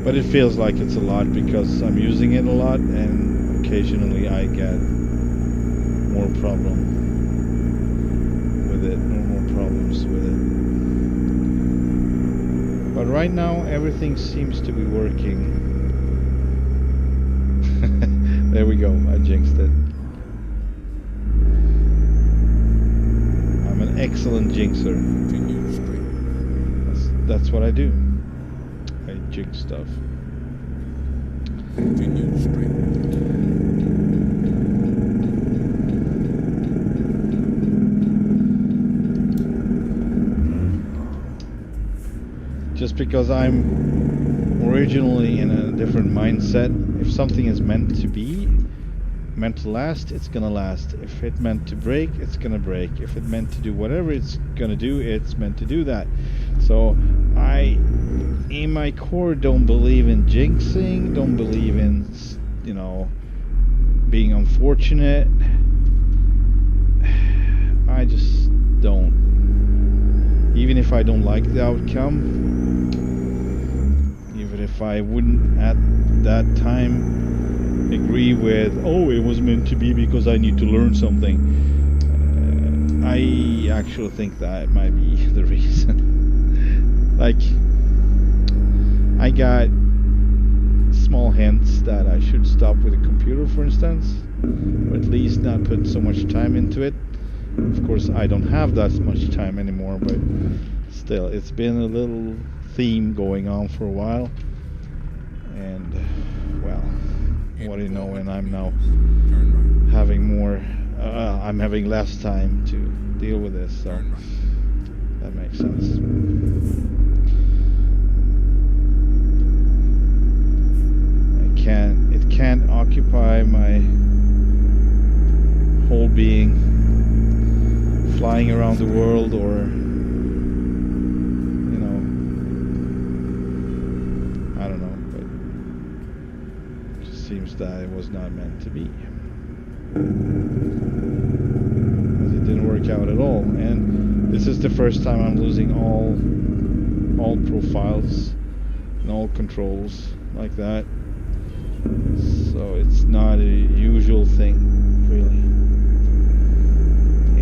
But it feels like it's a lot because I'm using it a lot, and occasionally I get more problem with it, or more problems with it. But right now everything seems to be working. There we go, I jinxed it. I'm an excellent jinxer. That's what I do. I jinx stuff. Just because I'm originally in a different mindset, if something is meant to be, meant to last, it's gonna last. If it meant to break, it's gonna break. If it meant to do whatever it's gonna do, it's meant to do that. So I, in my core, don't believe in jinxing, don't believe in, you know, being unfortunate. I just don't. Even if I don't like the outcome, even if I wouldn't at that time agree with, oh, it was meant to be because I need to learn something, I actually think that might be the reason. Like, I got small hints that I should stop with a computer, for instance, or at least not put so much time into it. Of course, I don't have that much time anymore, but still, it's been a little theme going on for a while. And, well, what do you know, and I'm now having more, I'm having less time to deal with this, so that makes sense. It can't occupy my whole being, flying around the world, or, you know, I don't know, but it just seems that it was not meant to be. Because it didn't work out at all, and this is the first time I'm losing all profiles and all controls like that. So it's not a usual thing, really.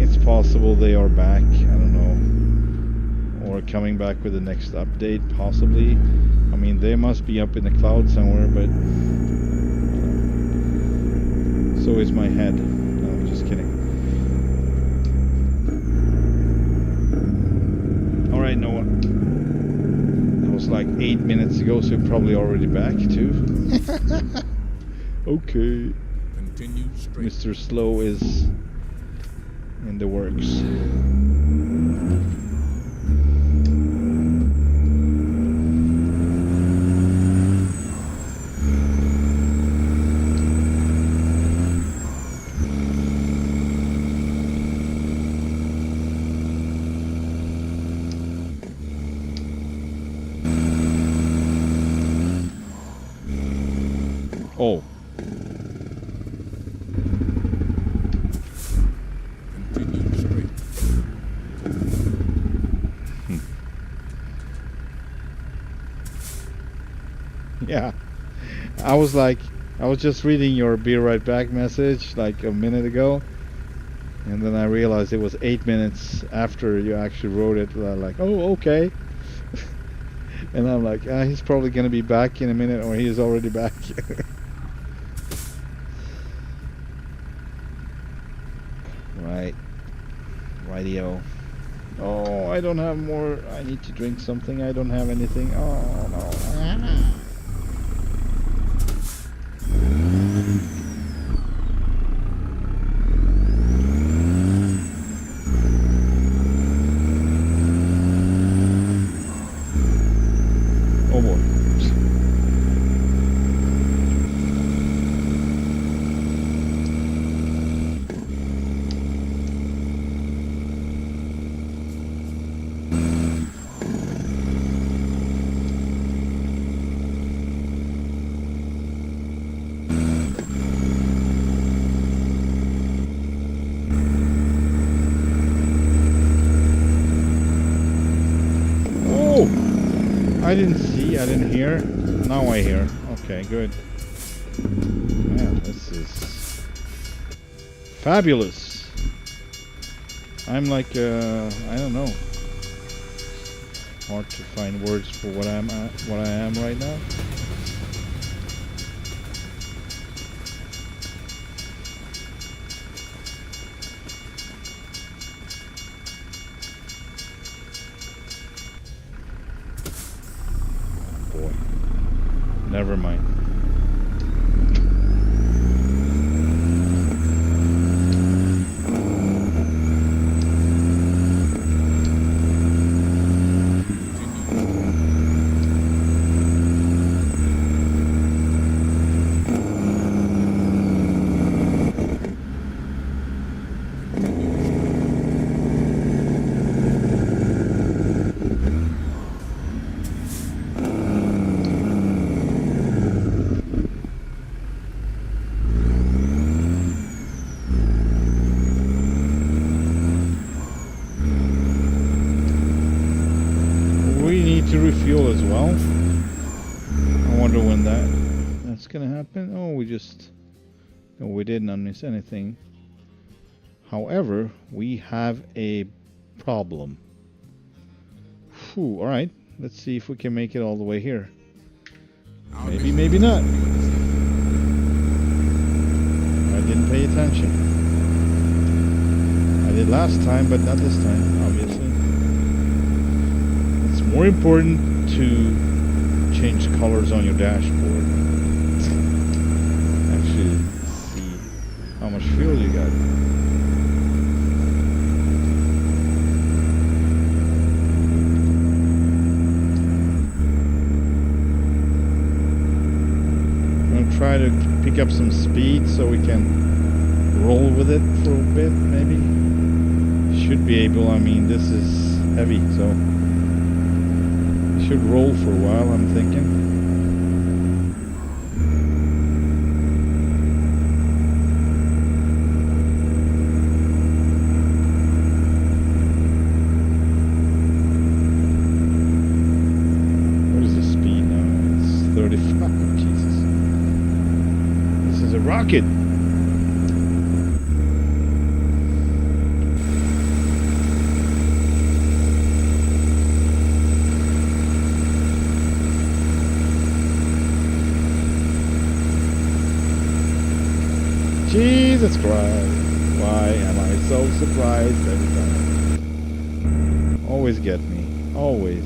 It's possible they are back, I don't know, or coming back with the next update, possibly. I mean, they must be up in the cloud somewhere, but so is my head. No, I'm just kidding. goes, you're probably already back too. Okay. Continue straight. Mr. Slow is in the works. Oh. Continue straight. Yeah. I was just reading your "Be Right Back" message like a minute ago, and then I realized it was 8 minutes after you actually wrote it. I'm like, oh, okay. And I'm like, he's probably gonna be back in a minute, or he is already back. Right. Rightio. Oh, I don't have more. I need to drink something. I don't have anything. Oh, no. Oh, boy. I didn't see, I didn't hear. Now I hear. Okay, good. Man, this is fabulous. I'm like, I don't know. Hard to find words for what I am right now. Never mind. To refuel as well. I wonder when that's gonna happen. Oh, we didn't miss anything. However, we have a problem. Whew, all right, let's see if we can make it all the way here. Maybe, maybe not. I didn't pay attention. I did last time, but not this time, obviously. More important to change colors on your dashboard. Actually, see how much fuel you got. I'm gonna try to pick up some speed so we can roll with it for a bit, maybe. Should be able. I mean, this is heavy, so should roll for a while, I'm thinking. What is the speed now? It's 35. Jesus. This is a rocket. Jesus Christ, why am I so surprised every time? Always get me, always.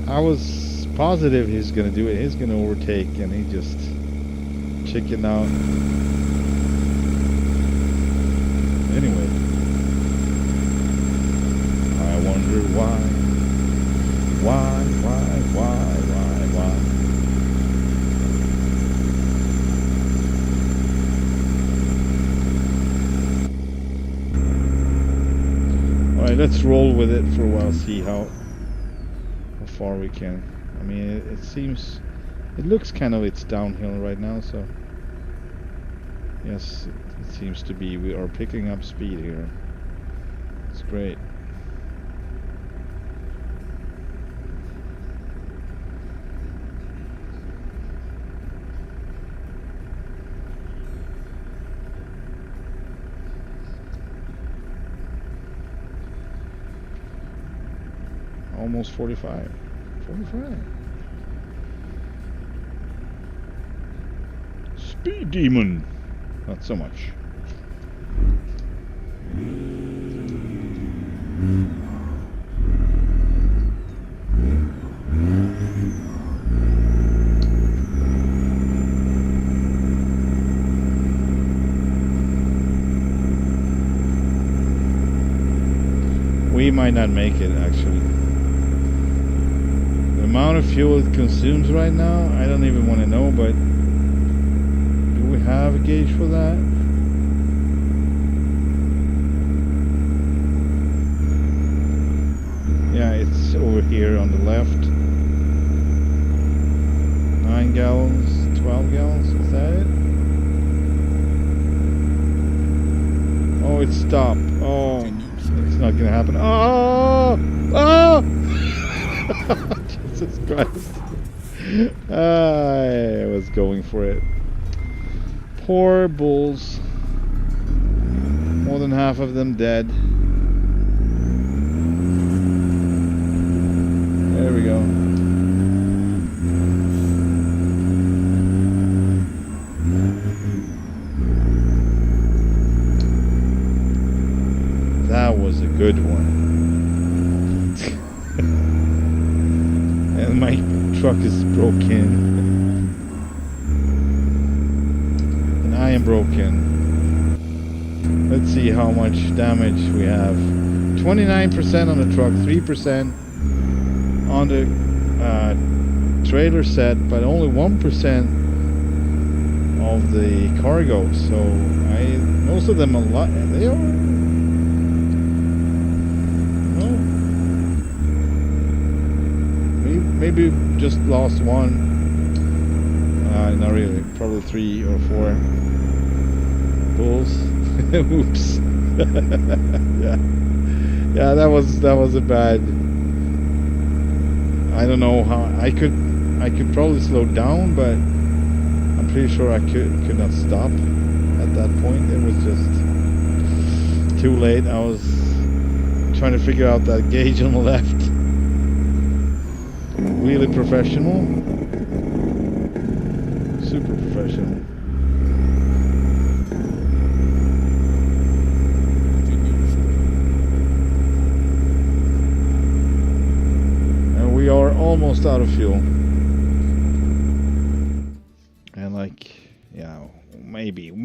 I was positive he's gonna do it. He's gonna overtake, and he just chickened out. Anyway, I wonder why. Alright, let's roll with it for a while, see how far we can. I mean, it seems, it looks kind of, it's downhill right now, so yes, it seems to be, we are picking up speed here. It's great. Almost 45. 45. Speed demon. Not so much. We might not make it, actually. The amount of fuel it consumes right now, I don't even want to know, but do we have a gauge for that? Yeah, it's over here on the left. 9 gallons, 12 gallons, is that it? Oh, it stopped. Oh, it's not gonna happen. Oh! Oh! Jesus Christ. I was going for it. Poor bulls. More than half of them dead. There we go. That was a good one. And my truck is broken. And I am broken. Let's see how much damage we have. 29% on the truck, 3% on the trailer set, but only 1% of the cargo. So most of them they are. Well, maybe just lost one. Not really. Probably 3 or 4 bulls. Oops. Yeah, that was a bad. I don't know how I could probably slow down, but I'm pretty sure I could not stop at that point. It was just too late. I was trying to figure out that gauge on the left. Really professional. Super professional. We are almost out of fuel, and yeah, maybe we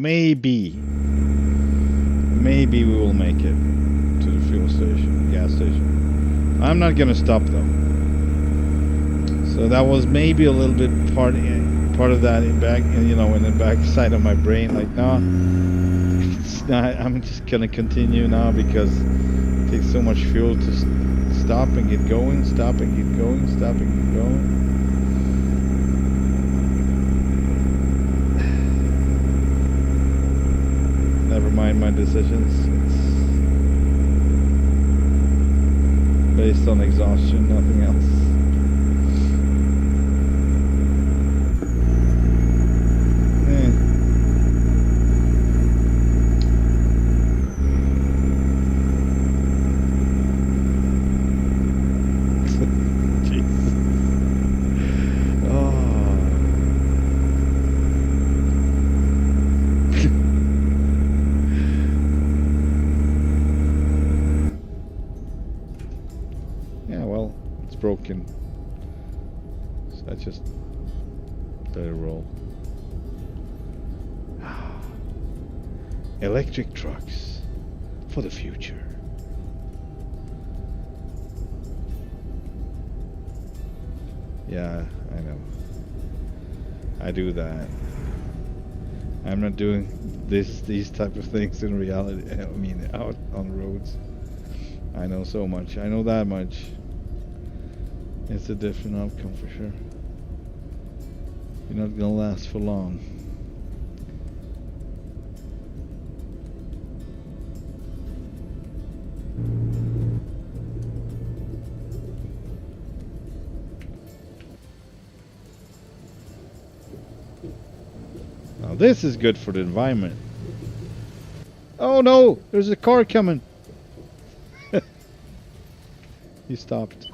will make it to the fuel station, gas station. I'm not gonna stop though. So that was maybe a little bit part of that in the back side of my brain, like, no, it's not. I'm just gonna continue now because it takes so much fuel to stop and get going, stop and get going, stop and get going. Never mind my decisions. It's based on exhaustion, nothing else. Broken. just let it roll. Electric trucks for the future. Yeah, I know. I do that. I'm not doing these type of things in reality. I mean, out on the roads. I know so much. I know that much. It's a different outcome for sure. You're not gonna last for long. Now this is good for the environment. Oh no! There's a car coming! He stopped.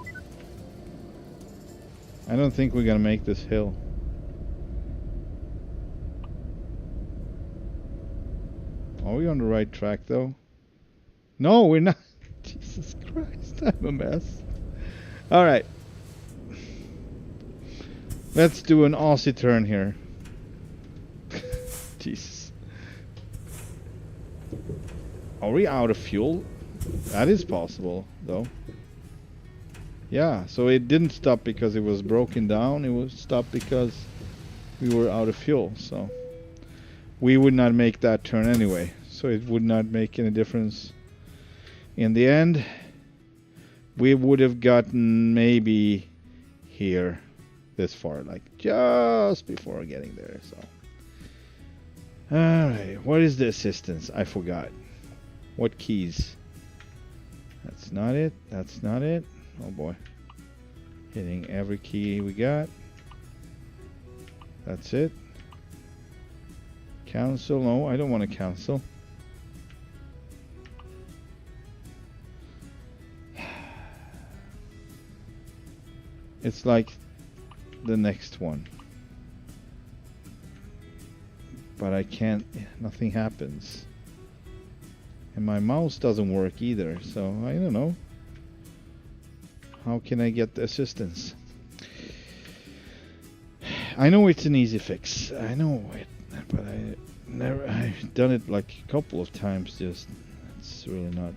I don't think we're gonna make this hill. Are we on the right track though? No, we're not. Jesus Christ, I'm a mess. Alright. Let's do an Aussie turn here. Jesus. Are we out of fuel? That is possible though. Yeah, so it didn't stop because it was broken down. It was stopped because we were out of fuel. So we would not make that turn anyway. So it would not make any difference. In the end, we would have gotten maybe here this far, like just before getting there. So, all right, what is the assistance? I forgot. What keys? That's not it. That's not it. Oh boy. Hitting every key we got. That's it. Cancel. No, I don't want to cancel. It's like the next one. But I can't, nothing happens. And my mouse doesn't work either, so I don't know. How can I get the assistance? I know it's an easy fix. I know it, but I've done it like a couple of times. Just it's really not.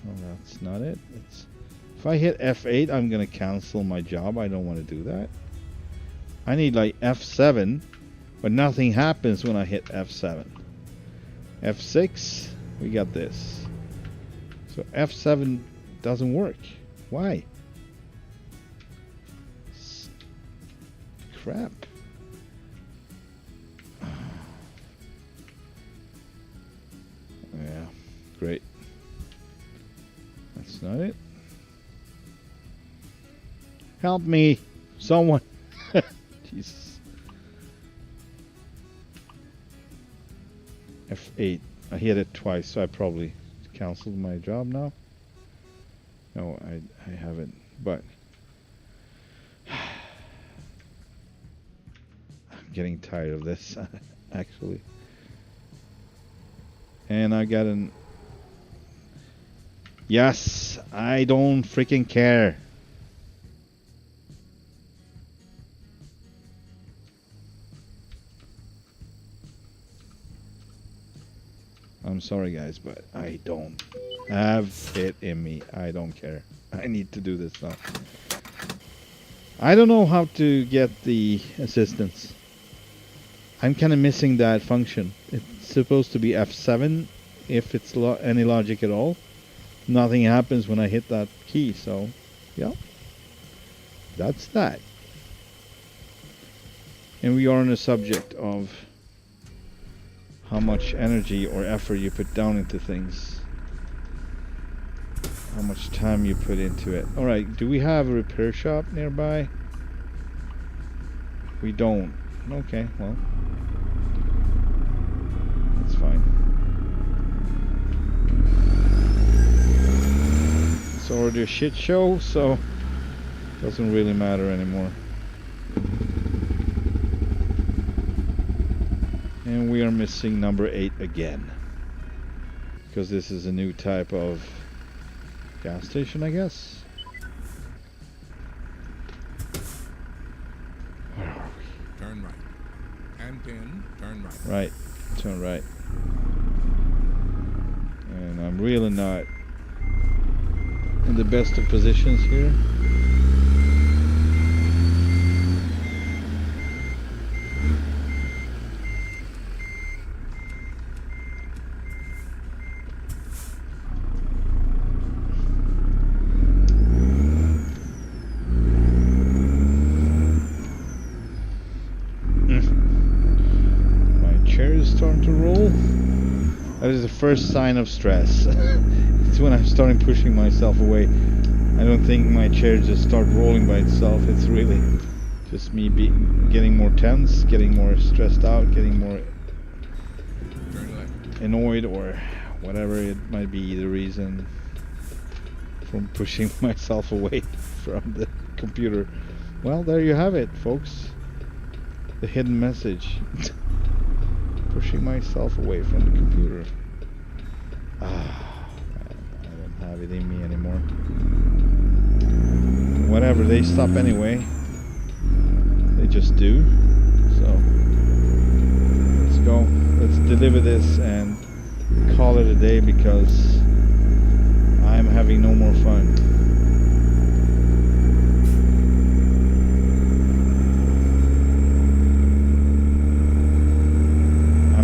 Oh, that's not it. It's, if I hit F8, I'm gonna cancel my job. I don't want to do that. I need like F7, but nothing happens when I hit F7. F6, we got this. So F7 doesn't work. Why? Crap. Yeah, great. That's not it. Help me, someone. Jesus. F8. I hit it twice, so I probably canceled my job now. No, I haven't, but I'm getting tired of this, actually. And I got an... Yes, I don't freaking care. I'm sorry guys, but I don't have it in me. I don't care. I need to do this now. I don't know how to get the assistance. I'm kind of missing that function. It's supposed to be F7 if it's any logic at all. Nothing happens when I hit that key, so yeah. That's that. And we are on the subject of how much energy or effort you put down into things. How much time you put into it. Alright, do we have a repair shop nearby? We don't. Okay, well. That's fine. It's already a shit show, so it doesn't really matter anymore. And we are missing number 8 again. Because this is a new type of gas station, I guess. turn right. Right. Turn right. And I'm really not in the best of positions here. Starting to roll. That is the first sign of stress. It's when I'm starting pushing myself away. I don't think my chair just start rolling by itself. It's really just me getting more tense, getting more stressed out, getting more annoyed, or whatever it might be the reason from pushing myself away from the computer. Well, there you have it, folks. The hidden message. Pushing myself away from the computer. I don't have it in me anymore. Whatever, they stop anyway. They just do. So let's go. Let's deliver this and call it a day, because I'm having no more fun.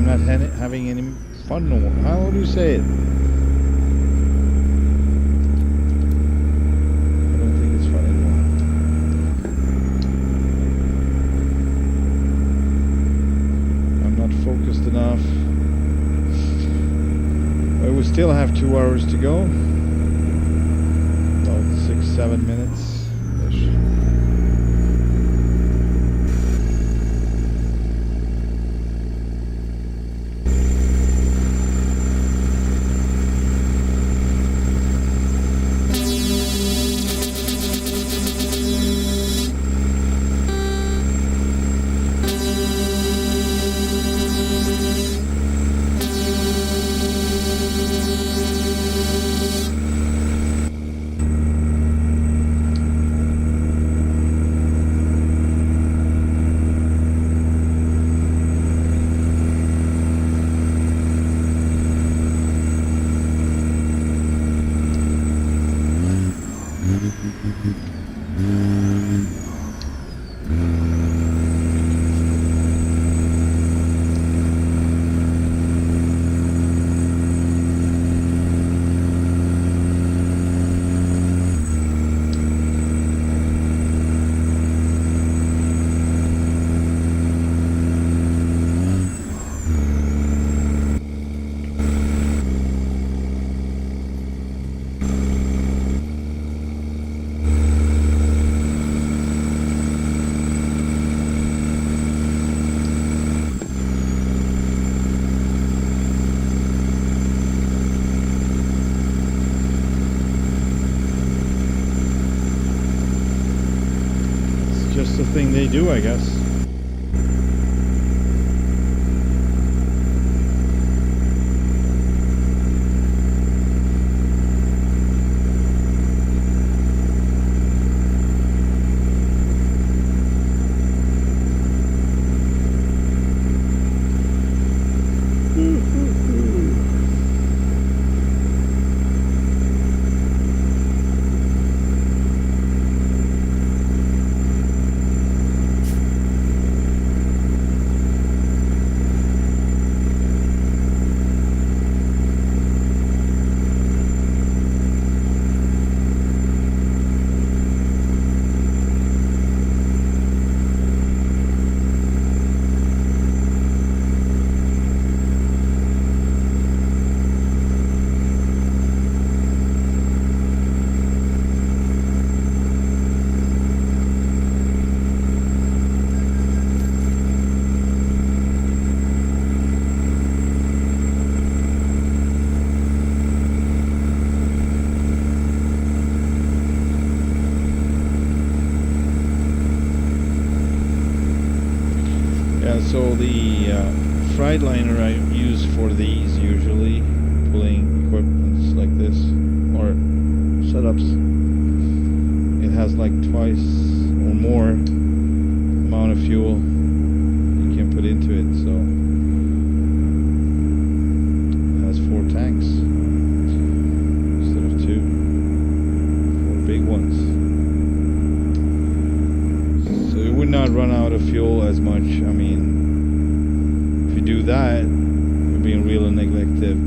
Not having any fun no more. How do you say it? I don't think it's fun anymore. I'm not focused enough. Well, we still have 2 hours to go. About 6-7 minutes-ish. Just the thing they do, I guess. So the Freightliner I use for these, usually pulling equipments like this or setups, it has like twice or more amount of fuel you can put into it, so that, you're being really neglective.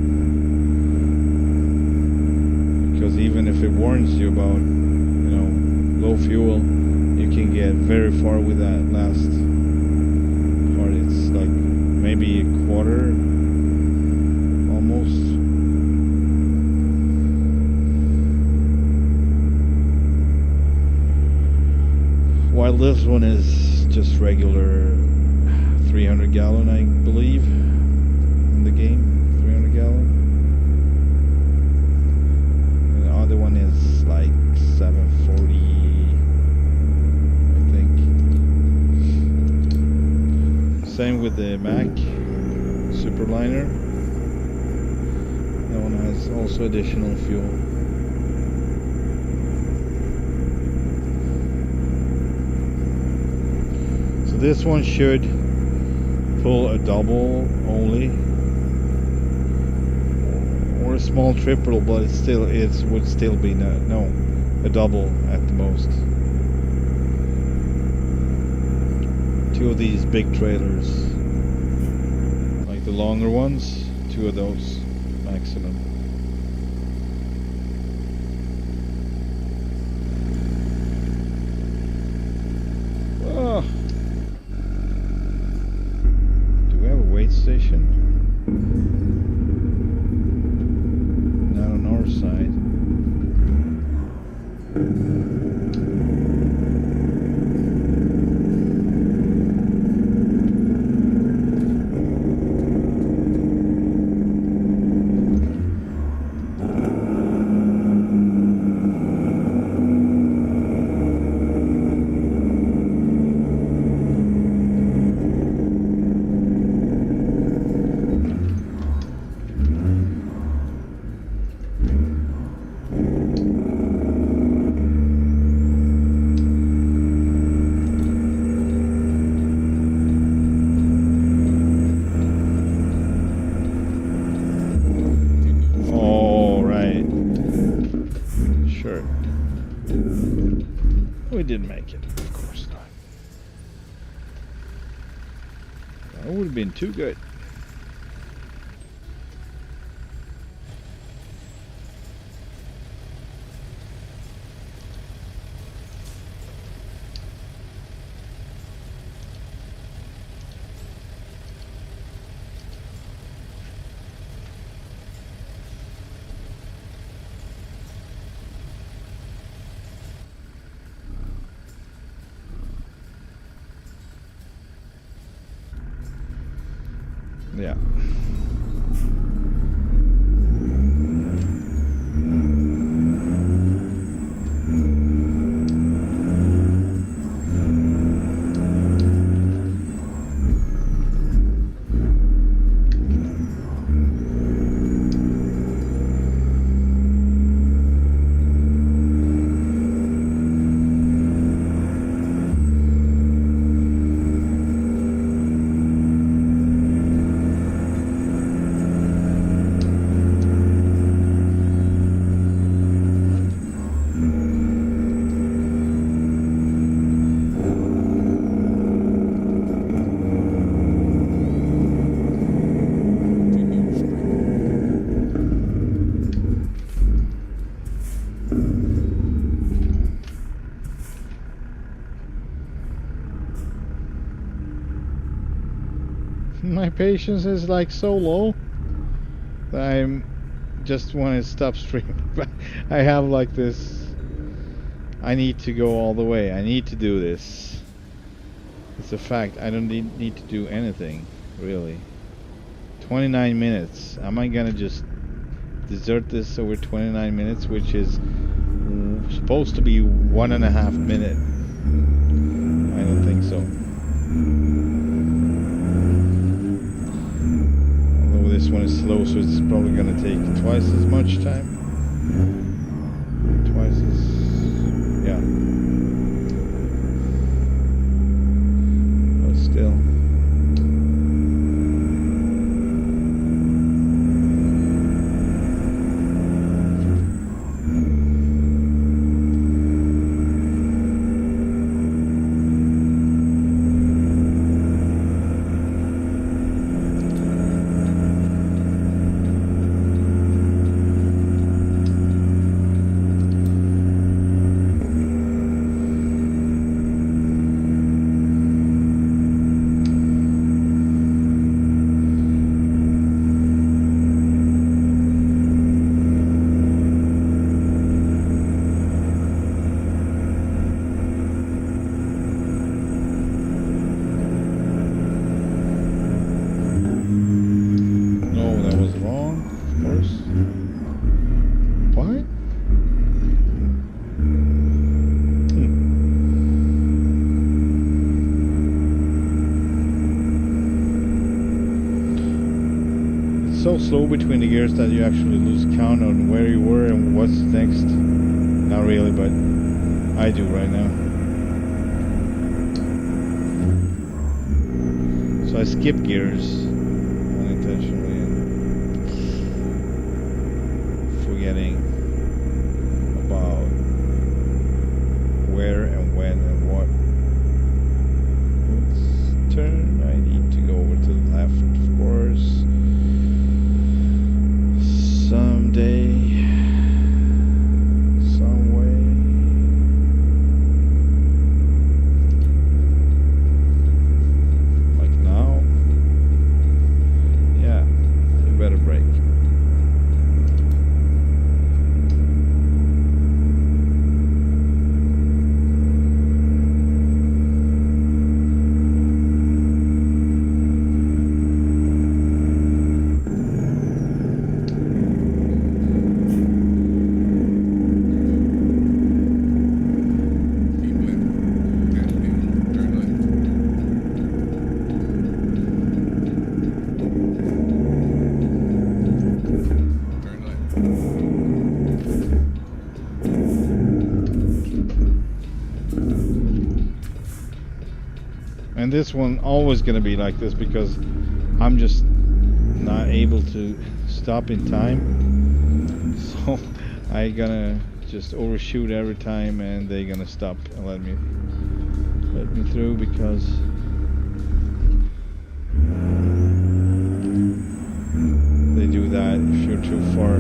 Because even if it warns you about, you know, low fuel, you can get very far with that last part. It's like maybe a quarter, almost. While this one is just regular 300 gallon, I believe, in the game, 300 gallon. And the other one is like 740, I think. Same with the Mac Superliner. That one has also additional fuel. This one should pull a double only, or a small triple, but it would still be no a double at the most. Two of these big trailers, like the longer ones, two of those maximum. Oh. Station. Not on our side. We didn't make it, of course not. That would have been too good. Yeah. My patience is like so low that I'm just want to stop streaming. I have like this, I need to go all the way. I need to do this. It's a fact. I don't need to do anything really. 29 minutes. Am I gonna just desert this over 29 minutes, which is supposed to be 1.5 minutes? I don't think so. This one is slow, so it's probably going to take twice as much time. Twice as... yeah. But still. so slow between the gears that you actually lose count on where you were and what's next. Not really, but I do right now. So I skip gears unintentionally and forgetting about where and when and what. Let's turn. I need to go over to the left, of course. Someday, some way. Like now. Yeah, you better brake. Keep left. Cat B. Turn left. Turn left. And this one always gonna be like this because I'm just not able to stop in time. So I gonna just overshoot every time and they gonna stop and let me through because they do that if you're too far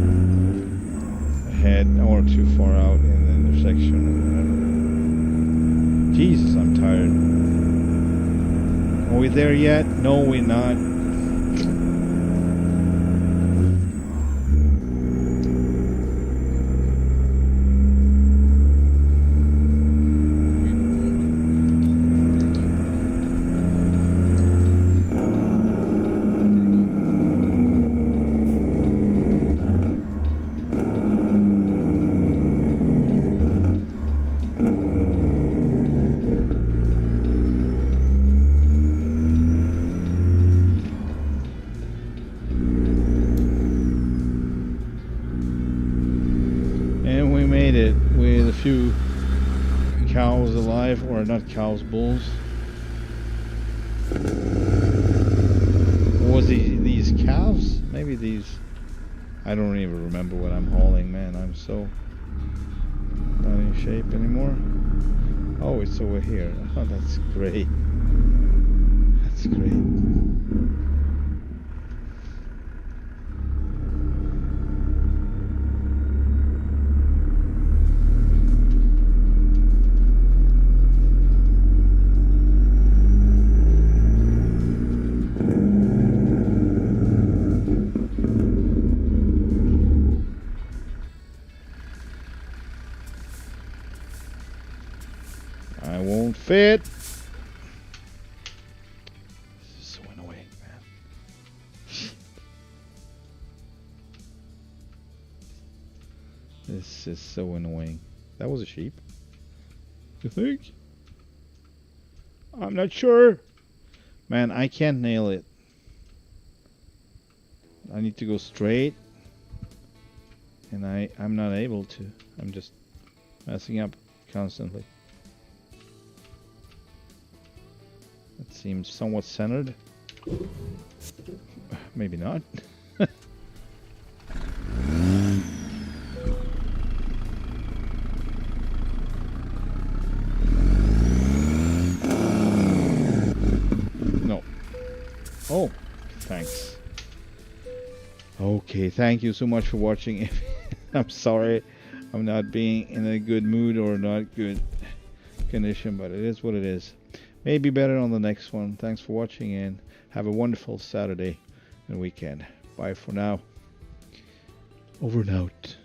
ahead or too far out in the intersection or whatever. Jesus, I'm tired. Are we there yet? No, we're not. And we made it with a few cows alive, or not cows, bulls. Or was these calves? Maybe these. I don't even remember what I'm hauling, man. I'm so not in shape anymore. Oh, it's over here. Oh, that's great. That's great. I won't fit. This is so annoying, man. This is so annoying. That was a sheep. You think? I'm not sure. Man, I can't nail it. I need to go straight. And I'm not able to. I'm just messing up constantly. It seems somewhat centered. Maybe not. No. Oh, thanks. Okay, thank you so much for watching. I'm sorry I'm not being in a good mood or not good condition, but it is what it is. Maybe better on the next one. Thanks for watching and have a wonderful Saturday and weekend. Bye for now. Over and out.